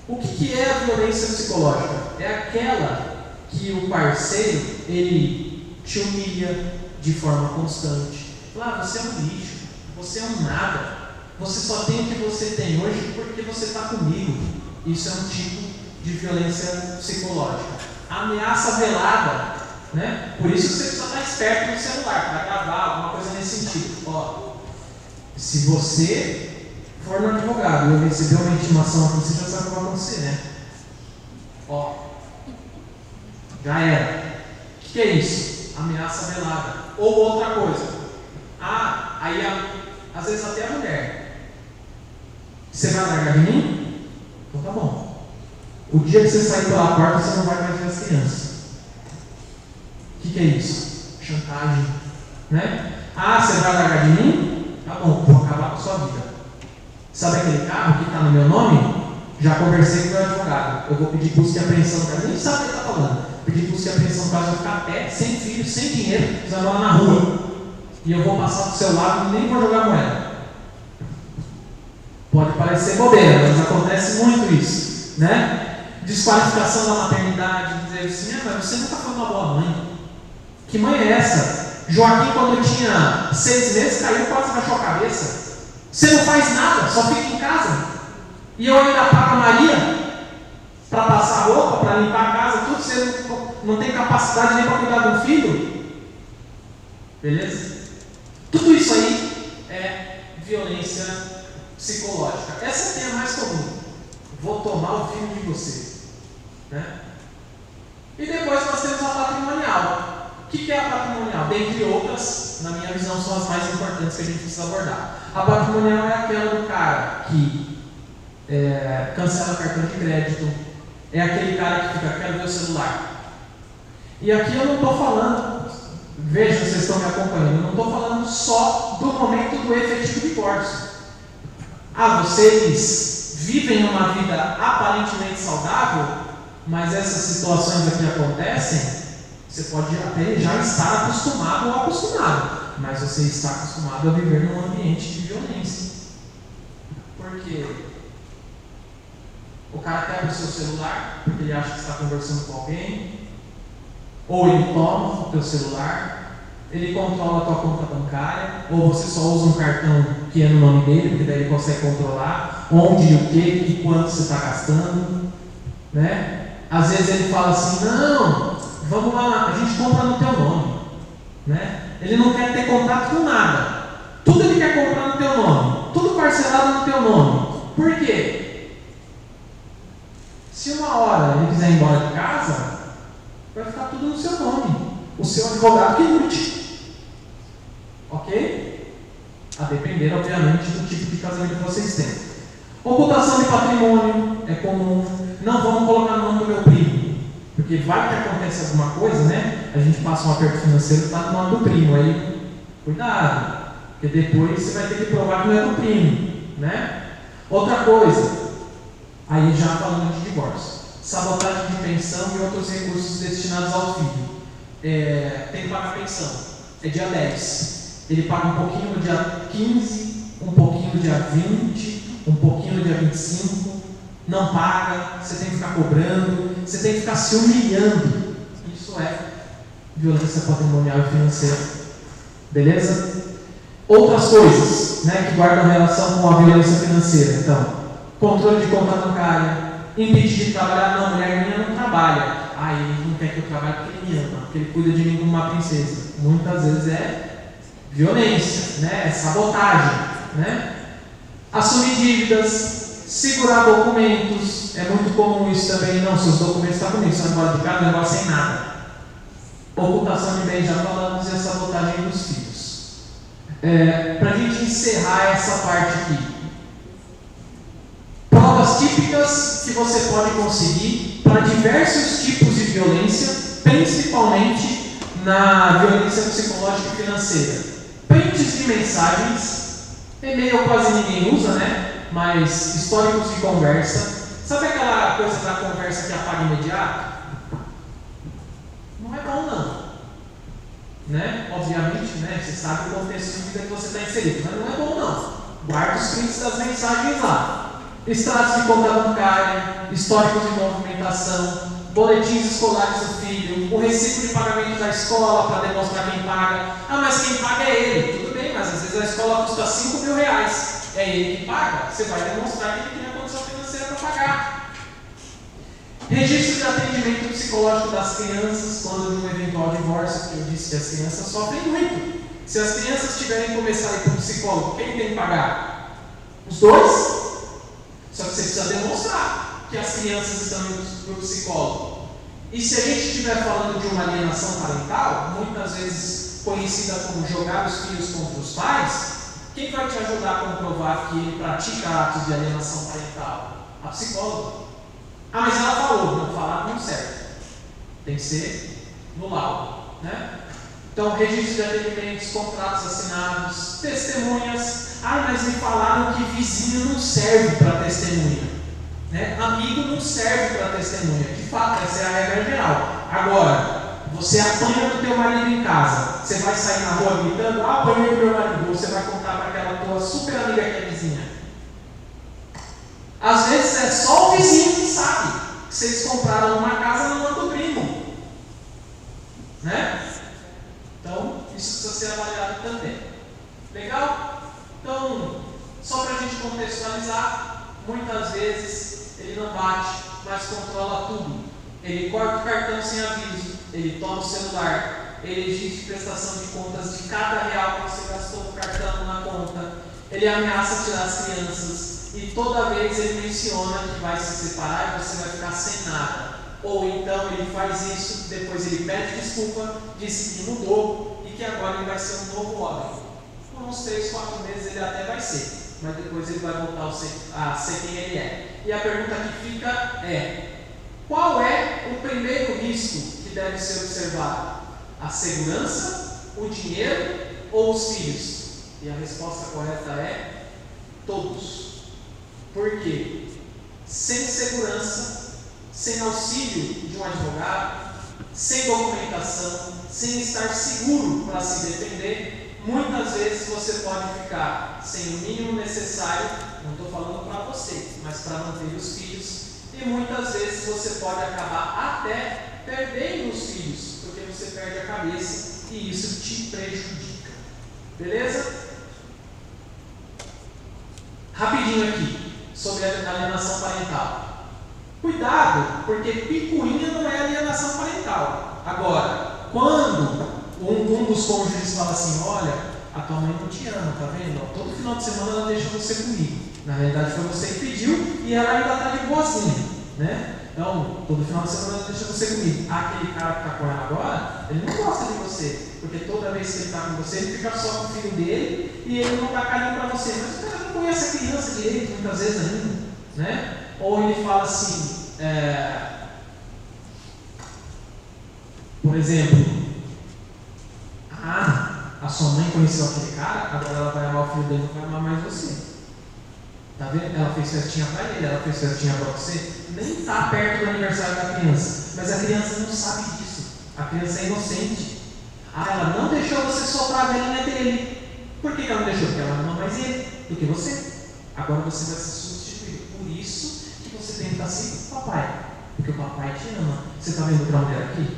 O que é a violência psicológica? É aquela que o parceiro, ele te humilha de forma constante. Fala, você é um lixo, você é um nada, você só tem o que você tem hoje porque você está comigo. Isso é um tipo de violência psicológica. A ameaça velada, né? Por isso você precisa estar esperto no celular, para gravar alguma coisa nesse sentido. Ó, se você for no advogado e eu receber uma intimação aqui, você já sabe o que vai acontecer, né? Ó, já era. O que é isso? Ameaça velada. Ou outra coisa. Às vezes até a mulher. Você vai largar de mim? Então tá bom. O dia que você sair pela porta, você não vai mais ver as crianças. O que é isso? Chantagem. Né? Você vai largar de mim? Tá bom, vou acabar com a sua vida. Sabe aquele carro que está no meu nome? Já conversei com o meu advogado. Eu vou pedir busca e apreensão para mim. Nem sabe o que ele está falando. Pedir busca e apreensão para eu ficar a pé, sem filho, sem dinheiro, precisando lá na rua. E eu vou passar do seu lado e nem vou jogar moeda. Pode parecer bobeira, mas acontece muito isso, né? Desqualificação da maternidade, dizer assim, mas você nunca foi uma boa mãe. Que mãe é essa? Joaquim, quando tinha 6 meses, caiu, quase rachou a cabeça. Você não faz nada, só fica em casa. E eu ainda pago a Maria para passar roupa, para limpar a casa, tudo. Você não tem capacidade nem para cuidar do filho. Beleza? Tudo isso aí é violência psicológica. Essa aqui é a mais comum. Vou tomar o filho de você. Né? E depois nós temos a patrimonial. O que é a patrimonial? Dentre outras, na minha visão, são as mais importantes que a gente precisa abordar. A patrimonial é aquela do cara que cancela cartão de crédito, é aquele cara que fica, quero ver o celular. E aqui eu não estou falando, veja, vocês estão me acompanhando, eu não estou falando só do momento do efetivo divórcio. Vocês vivem uma vida aparentemente saudável, mas essas situações aqui acontecem, você pode até já estar acostumado ou acostumado, mas você está acostumado a viver num ambiente de violência. Por quê? O cara quebra o seu celular porque ele acha que está conversando com alguém, ou ele toma o teu celular, ele controla a tua conta bancária, ou você só usa um cartão que é no nome dele, porque daí ele consegue controlar onde, o que e quanto você está gastando, né? Às vezes ele fala assim, não, vamos lá, a gente compra no teu nome, né? Ele não quer ter contato com nada, tudo ele quer comprar no teu nome, tudo parcelado no teu nome. Por quê? Se uma hora ele quiser ir embora de casa, vai ficar tudo no seu nome, o seu advogado que lute, ok? A depender, obviamente, do tipo de casamento que vocês têm. Ocultação de patrimônio é comum. Não vamos colocar no nome do meu primo, porque vai que acontece alguma coisa, né? A gente passa um aperto financeiro e está no nome do primo, aí cuidado, porque depois você vai ter que provar que não é do primo, né? Outra coisa, aí já falando de divórcio, sabotagem de pensão e outros recursos destinados ao filho. Tem que pagar pensão, é dia 10. Ele paga um pouquinho no dia 15, um pouquinho no dia 20, um pouquinho no dia 25, não paga, você tem que ficar cobrando, você tem que ficar se humilhando. Isso é violência patrimonial e financeira. Beleza? Outras coisas, né, que guardam relação com a violência financeira. Então, controle de conta bancária, impedir de trabalhar. Não, mulher minha não trabalha. Ele não quer que eu trabalhe porque ele me ama, porque ele cuida de mim como uma princesa. Muitas vezes é violência, né? É sabotagem, né? Assumir dívidas, segurar documentos. É muito comum isso também. Não, seus documentos estão comigo, você vai embora de casa, não sem nada. Ocultação de bens, já falamos, e a sabotagem dos filhos. Para a gente encerrar essa parte aqui, provas típicas que você pode conseguir para diversos tipos de violência, principalmente na violência psicológica e financeira. Prints de mensagens, e-mail quase ninguém usa, né? Mas históricos de conversa. Sabe aquela coisa da conversa que apaga imediato? Não é bom não. Né? Obviamente, né? Você sabe o contexto de vida que você está inserido, mas não é bom não. Guarda os prints das mensagens lá. Extratos de conta bancária, históricos de movimentação, boletins escolares do filho, o recibo de pagamento da escola para demonstrar quem paga. Mas quem paga é ele. Tudo bem, mas às vezes a escola custa R$5.000. É ele que paga. Você vai demonstrar que ele tem a condição financeira para pagar. Registro de atendimento psicológico das crianças quando de um eventual divórcio, que eu disse que as crianças sofrem muito. Se as crianças tiverem que começar a ir para o psicólogo, quem tem que pagar? Os dois? Só que você precisa demonstrar que as crianças estão indo para o psicólogo. E se a gente estiver falando de uma alienação parental, muitas vezes conhecida como jogar os filhos contra os pais, quem vai te ajudar a comprovar que ele pratica atos de alienação parental? A psicóloga. Mas ela falou, não falar não serve. Tem que ser no laudo, né? Então, registro de atendimentos, contratos assinados, testemunhas. Mas me falaram que vizinho não serve para testemunha, né? Amigo não serve para testemunha. De fato, essa é a regra geral. Agora, você apanha do teu marido em casa, você vai sair na rua gritando, apanhei do meu marido, você vai contar para aquela tua super amiga que é vizinha. Às vezes é só o vizinho que sabe que vocês compraram uma casa na mão do primo, né? Então, isso precisa ser avaliado também. Legal? Então, só para a gente contextualizar, muitas vezes ele não bate, mas controla tudo. Ele corta o cartão sem aviso, ele toma o celular, ele exige prestação de contas de cada real que você gastou no cartão na conta, ele ameaça tirar as crianças e toda vez ele menciona que vai se separar e você vai ficar sem nada. Ou então ele faz isso, depois ele pede desculpa, diz que mudou e que agora ele vai ser um novo homem. Por uns 3, 4 meses ele até vai ser, mas depois ele vai voltar a ser quem ele é. E a pergunta que fica é: qual é o primeiro risco que deve ser observado? A segurança, o dinheiro ou os filhos? E a resposta correta é todos. Por quê? Sem segurança, sem auxílio de um advogado, sem documentação, sem estar seguro para se defender, muitas vezes você pode ficar sem o mínimo necessário, não estou falando para você, mas para manter os filhos, e muitas vezes você pode acabar até perdendo os filhos, porque você perde a cabeça e isso te prejudica. Beleza? Rapidinho aqui, sobre a alienação parental. Cuidado, porque picuinha não é alienação parental. Agora, quando um dos cônjuges fala assim: olha, a tua mãe não te ama, tá vendo? Todo final de semana ela deixa você comigo. Na realidade foi você que pediu e ela ainda está de boazinha, né? Então, todo final de semana ela deixa você comigo. Aquele cara que está com ela agora, ele não gosta de você, porque toda vez que ele está com você, ele fica só com o filho dele e ele não dá carinho para você. Mas o cara não conhece a criança direito, muitas vezes ainda, né? Ou ele fala assim, por exemplo, a sua mãe conheceu aquele cara, agora ela vai amar o filho dele, não vai amar mais você. Tá vendo? Ela fez festinha para ele, ela fez festinha para você, nem está perto do aniversário da criança, mas a criança não sabe disso, a criança é inocente. Ela não deixou você soprar a velhinha dele, Por que ela não deixou? Porque ela ama mais ele do que você. Agora você vai ser substituído. Por isso que você tem que estar assim, papai. Porque o papai te ama. Você está vendo outra mulher aqui?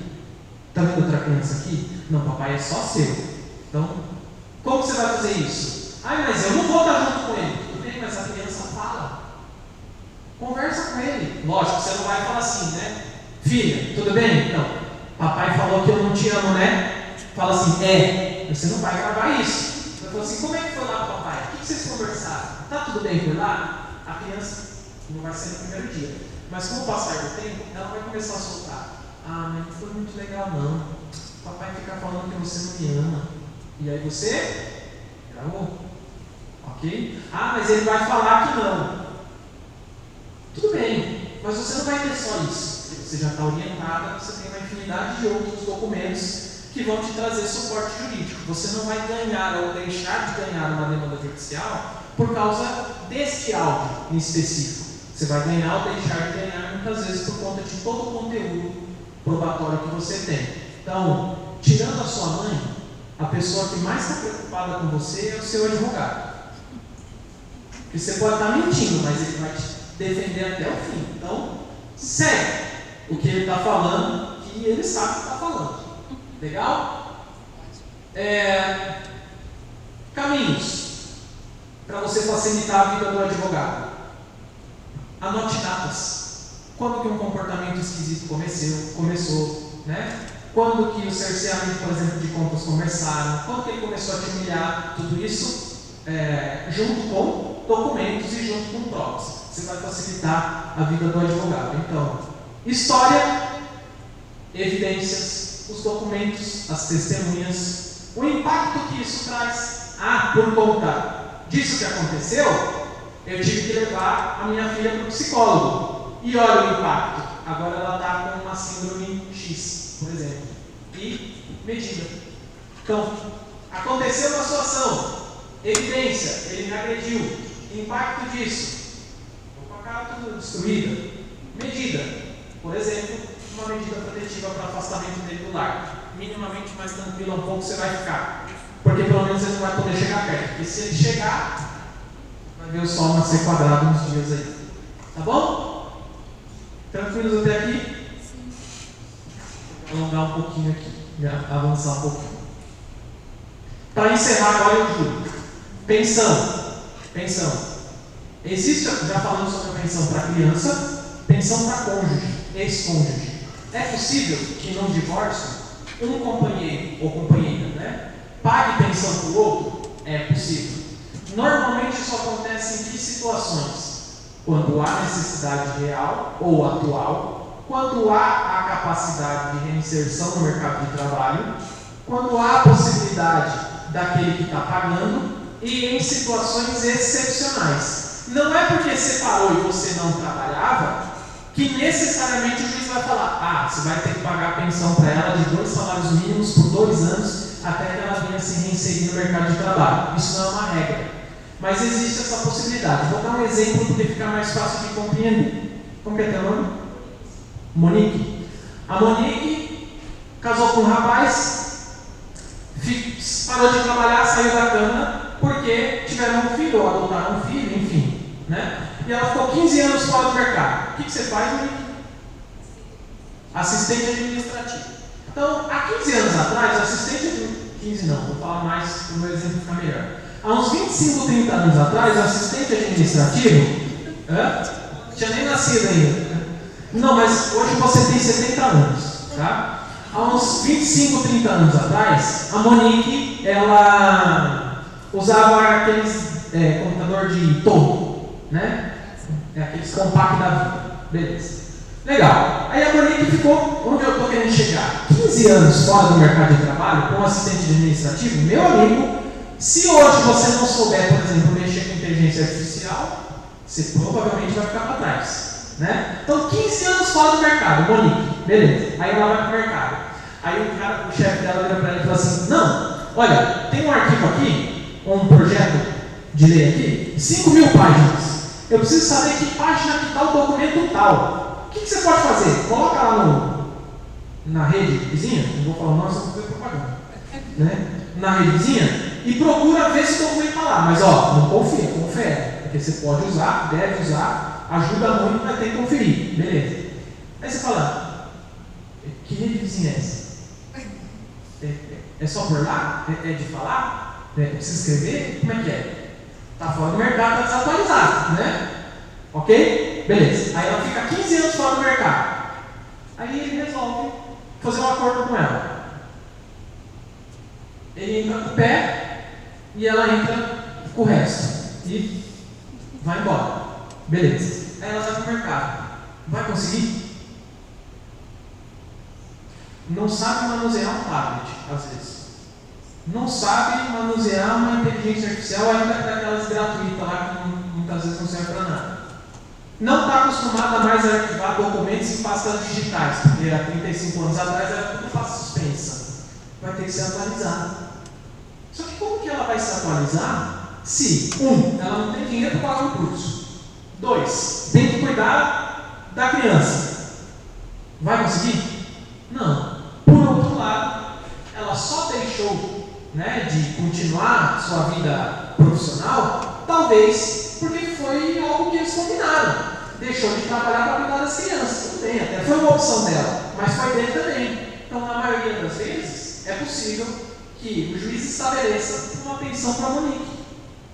Está vendo outra criança aqui? Não, papai é só seu. Então, como você vai fazer isso? Mas eu não vou estar junto com ele. Tudo bem, mas a criança fala. Conversa com ele. Lógico, você não vai falar assim, né? Filha, tudo bem? Não. Papai falou que eu não te amo, né? Fala assim, Você não vai gravar isso. Vai falar assim, como é que foi lá com o papai? O que vocês conversaram? Tá tudo bem por lá? A criança não vai ser no primeiro dia. Mas com o passar do tempo, ela vai começar a soltar. Mas não foi muito legal não. Papai fica falando que você não me ama. E aí você gravou. Ok? Mas ele vai falar que não. Tudo bem, mas você não vai ter só isso. Você já está orientada, você tem uma infinidade de outros documentos que vão te trazer suporte jurídico. Você não vai ganhar ou deixar de ganhar uma demanda judicial por causa deste áudio em específico. Você vai ganhar ou deixar de ganhar muitas vezes por conta de todo o conteúdo probatório que você tem. Então, tirando a sua mãe, a pessoa que mais está preocupada com você é o seu advogado. Porque você pode estar mentindo, mas ele vai te defender até o fim. Então, segue o que ele está falando, que ele sabe o que está falando. Legal? Caminhos para você facilitar a vida do advogado. Anote datas. Quando que um comportamento esquisito começou, né? Quando que o cerceamento, por exemplo, de contas começaram, quando que ele começou a te humilhar, tudo isso junto com documentos e junto com provas. Você vai facilitar a vida do advogado. Então, história, evidências, os documentos, as testemunhas, o impacto que isso traz. Por conta disso que aconteceu, eu tive que levar a minha filha para o psicólogo. E olha o impacto. Agora ela está com uma síndrome X, por exemplo. E medida. Então, aconteceu uma situação. Evidência, ele me agrediu. Impacto disso. Estou com a cara toda destruída. Medida. Por exemplo, uma medida protetiva para afastamento dele do lar. Minimamente mais tranquilo um pouco você vai ficar. Porque pelo menos ele não vai poder chegar perto. Porque se ele chegar, vai ver o sol nascer quadrado uns dias aí. Tá bom? Tranquilos até aqui? Sim. Vou alongar um pouquinho aqui, avançar um pouquinho. Para encerrar agora eu digo, pensão. Existe, já falamos sobre a pensão para criança, pensão para cônjuge, ex-cônjuge. É possível que num divórcio, um companheiro ou companheira, né, pague pensão para o outro? É possível. Normalmente isso acontece em que situações? Quando há necessidade real ou atual, quando há a capacidade de reinserção no mercado de trabalho, quando há a possibilidade daquele que está pagando e em situações excepcionais. Não é porque separou e você não trabalhava que necessariamente o juiz vai falar: você vai ter que pagar a pensão para ela de 2 salários mínimos por 2 anos até que ela venha se reinserir no mercado de trabalho. Isso não é uma regra. Mas existe essa possibilidade. Vou dar um exemplo porque fica mais fácil de compreender. Como que é teu nome? Monique. A Monique casou com um rapaz, parou de trabalhar, saiu da cama porque tiveram um filho ou adotaram um filho, enfim. Né? E ela ficou 15 anos fora do mercado. O que você faz, Monique? Assistente administrativo. Então, há 15 anos atrás, assistente 15 não, vou falar mais para o meu exemplo ficar melhor. Há uns 25, 30 anos atrás, o assistente administrativo tinha nem nascido ainda. Não, mas hoje você tem 70 anos, tá? Há uns 25, 30 anos atrás, a Monique, ela usava aqueles computador de torre, né? Aqueles compactos da vida. Beleza. Legal. Aí a Monique ficou, onde eu estou querendo chegar? 15 anos fora do mercado de trabalho, como assistente administrativo, meu amigo. Se hoje você não souber, por exemplo, mexer com inteligência artificial, você provavelmente vai ficar para trás, né? Então, 15 anos fora do mercado, Monique, beleza. Aí ela vai para o mercado. Aí o chefe dela vira para ela e fala assim: não, olha, tem um arquivo aqui, um projeto de lei aqui, 5.000 páginas. Eu preciso saber que página que está o documento tal. O que você pode fazer? Coloca lá na rede vizinha, não vou falar o nome, só vou fazer propaganda, né? Na rede vizinha, E procura ver se o documento está lá. Mas não confia, confere. Porque você pode usar, deve usar, ajuda muito, mas tem que conferir. Beleza. Aí você fala, que rede de vizinha é essa? É só por lá? É de falar? Precisa escrever? Como é que é? Está fora do mercado, está desatualizado, né? Ok? Beleza. Aí ela fica 15 anos fora do mercado. Aí ele resolve fazer um acordo com ela. Ele entra com o pé e ela entra com o resto. E vai embora. Beleza. Aí ela vai para o mercado. Vai conseguir? Não sabe manusear um tablet, às vezes. Não sabe manusear uma inteligência artificial, ainda daquelas gratuitas lá que muitas vezes não serve para nada. Não está acostumada mais a arquivar documentos em pastas digitais, porque há 35 anos atrás era tudo fácil suspensa. Vai ter que se atualizar. Só que como que ela vai se atualizar se, ela não tem dinheiro para pagar um curso. 2, tem que cuidar da criança. Vai conseguir? Não. Por outro lado, ela só deixou de continuar sua vida profissional, talvez porque foi algo que eles combinaram. Deixou de trabalhar para cuidar das crianças. Tudo bem, até foi uma opção dela, mas foi dele também. Então, na maioria das vezes, é possível que o juiz estabeleça uma pensão para a Monique.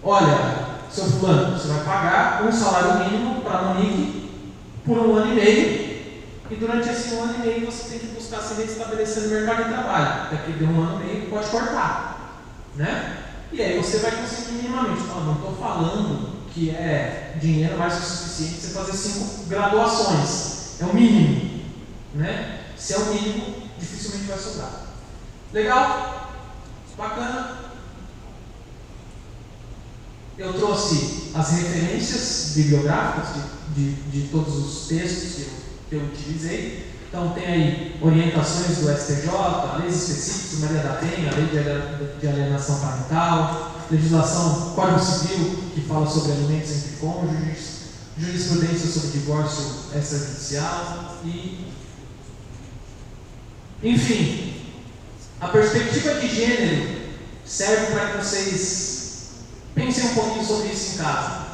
Olha, seu fulano, você vai pagar um salário mínimo para a Monique por 1 ano e meio, e durante esse 1 ano e meio você tem que buscar se restabelecer no mercado de trabalho. Daqui de 1 ano e meio pode cortar, né? E aí você vai conseguir minimamente. Não estou falando que é dinheiro mais que o suficiente para você fazer 5 graduações. É o mínimo, né? Se é o mínimo, dificilmente vai sobrar. Legal? Bacana? Eu trouxe as referências bibliográficas de todos os textos que eu utilizei. Então tem aí orientações do STJ, leis específicas, Maria da Penha, lei de alienação parental, legislação, Código Civil, que fala sobre alimentos entre cônjuges, jurisprudência sobre divórcio extrajudicial e... Enfim, a perspectiva de gênero serve para que vocês pensem um pouquinho sobre isso em casa.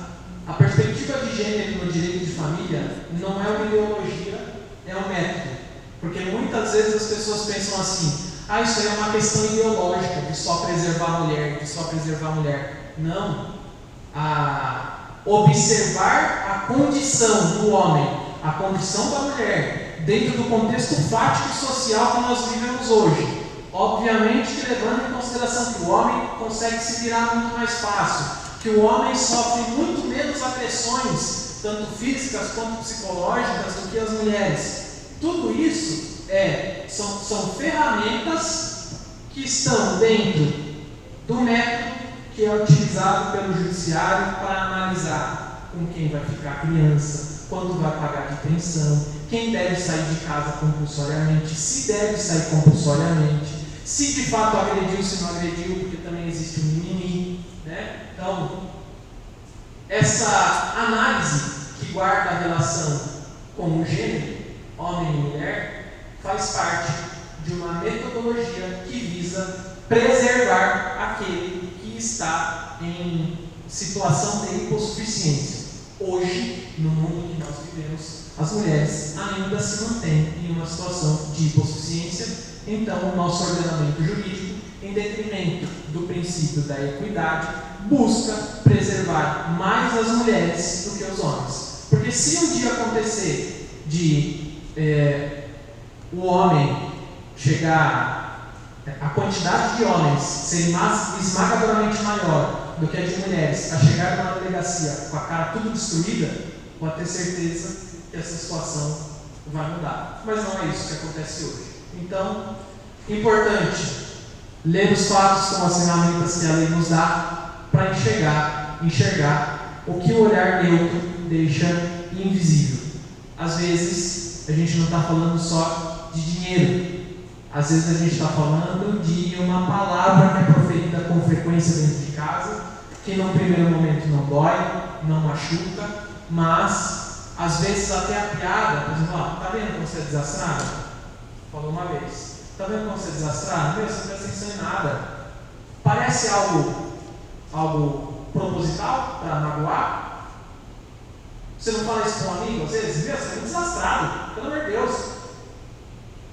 A perspectiva de gênero no direito de família não é uma ideologia, é um método. Porque muitas vezes as pessoas pensam assim, isso aí é uma questão ideológica, de só preservar a mulher, de só preservar a mulher. Não. Observar a condição do homem, a condição da mulher, dentro do contexto fático e social que nós vivemos hoje. Obviamente que levando em consideração que o homem consegue se virar muito mais fácil, que o homem sofre muito menos agressões, tanto físicas quanto psicológicas, do que as mulheres. Tudo isso são ferramentas que estão dentro do método que é utilizado pelo judiciário para analisar com quem vai ficar a criança, quando vai pagar de pensão, quem deve sair de casa compulsoriamente, se deve sair compulsoriamente, se de fato agrediu, se não agrediu, porque também existe um mimimi, né? Então, essa análise que guarda a relação com o gênero, homem e mulher, faz parte de uma metodologia que visa preservar aquele que está em situação de hipossuficiência. Hoje, no mundo que nós vivemos, as mulheres ainda se mantêm em uma situação de hipossuficiência. Então, o nosso ordenamento jurídico, em detrimento do princípio da equidade, busca preservar mais as mulheres do que os homens. Porque se um dia acontecer de o homem chegar, a quantidade de homens ser esmagadoramente maior do que a de mulheres, a chegar numa delegacia com a cara tudo destruída, pode ter certeza que essa situação vai mudar. Mas não é isso que acontece hoje. Então, importante ler os fatos com as ferramentas que a lei nos dá para enxergar o que o olhar neutro deixa invisível. Às vezes, a gente não está falando só de dinheiro. Às vezes a gente está falando de uma palavra que é proferida com frequência dentro de casa, que no primeiro momento não dói, não machuca, mas às vezes até a piada, por exemplo, tá vendo como você é desastrado? Falou uma vez. Tá vendo como você é desastrado? Meu, você não presta atenção em nada. Parece algo proposital para magoar? Você não fala isso com um amigo, às vezes? Meu, você é um desastrado, pelo amor de Deus.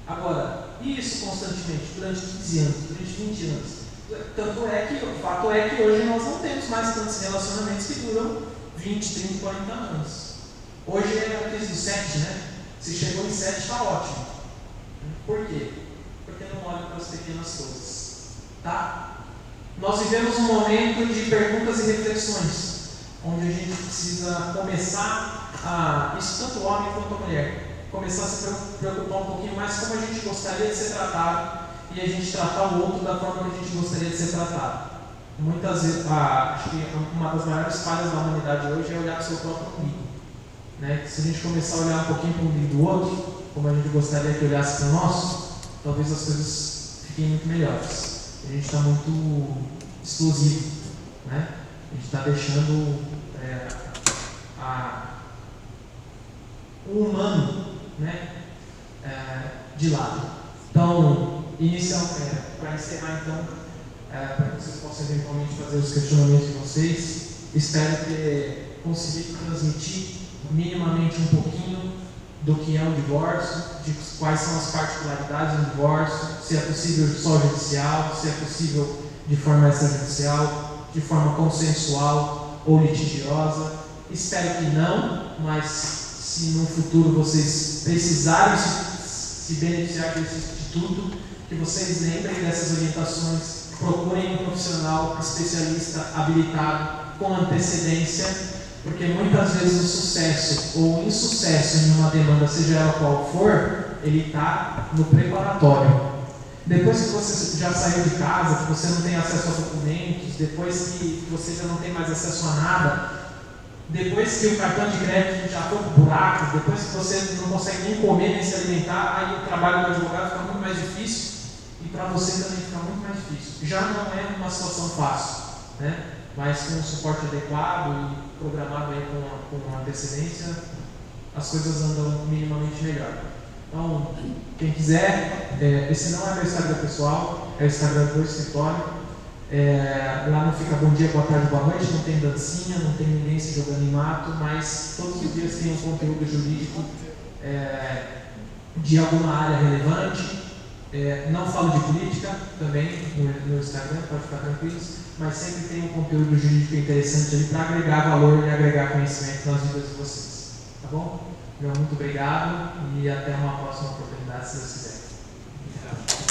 Agora, isso constantemente, durante 15 anos, durante 20 anos. Tanto é que, o fato é que hoje nós não temos mais tantos relacionamentos que duram 20, 30, 40 anos. Hoje é a crise do 7, né? Se chegou em 7, está ótimo. Por quê? Porque não olha para as pequenas coisas. Tá? Nós vivemos um momento de perguntas e reflexões, onde a gente precisa começar a, isso tanto homem quanto mulher, começar a se preocupar um pouquinho mais como a gente gostaria de ser tratado e a gente tratar o outro da forma que a gente gostaria de ser tratado. Muitas vezes, acho que uma das maiores falhas da humanidade hoje é olhar para o seu próprio umbigo. Né? Se a gente começar a olhar um pouquinho para o umbigo do outro, como a gente gostaria que olhasse para o nosso, talvez as coisas fiquem muito melhores. A gente está muito explosivo, né? A gente está deixando o humano, né, de lado. Então, para encerrar então, para que vocês possam eventualmente fazer os questionamentos de vocês, espero ter conseguido transmitir minimamente um pouquinho do que é o divórcio, de quais são as particularidades do divórcio, se é possível só judicial, se é possível de forma extrajudicial, de forma consensual ou litigiosa. Espero que não, mas se no futuro vocês precisarem se beneficiar desse instituto, que vocês lembrem dessas orientações, procurem um profissional especialista habilitado com antecedência, porque muitas vezes o sucesso ou o insucesso em uma demanda, seja ela qual for, ele está no preparatório. Depois que você já saiu de casa, que você não tem acesso a documentos, depois que você já não tem mais acesso a nada, depois que o cartão de crédito já foi para o buraco, depois que você não consegue nem comer nem se alimentar, aí o trabalho do advogado fica muito mais difícil e para você também fica muito mais difícil. Já não é uma situação fácil, né? Mas com um suporte adequado e programado aí com antecedência, as coisas andam minimamente melhor. Então, quem quiser, esse não é meu Instagram pessoal, é o Instagram do escritório. Lá não fica bom dia, boa tarde, boa noite, não tem dancinha, não tem ninguém se jogando em mato, mas todos os dias tem um conteúdo jurídico de alguma área relevante. Não falo de política também no Instagram, pode ficar tranquilos, mas sempre tem um conteúdo jurídico interessante ali para agregar valor e agregar conhecimento nas vidas de vocês. Tá bom? Muito obrigado e até uma próxima oportunidade, se Deus quiser.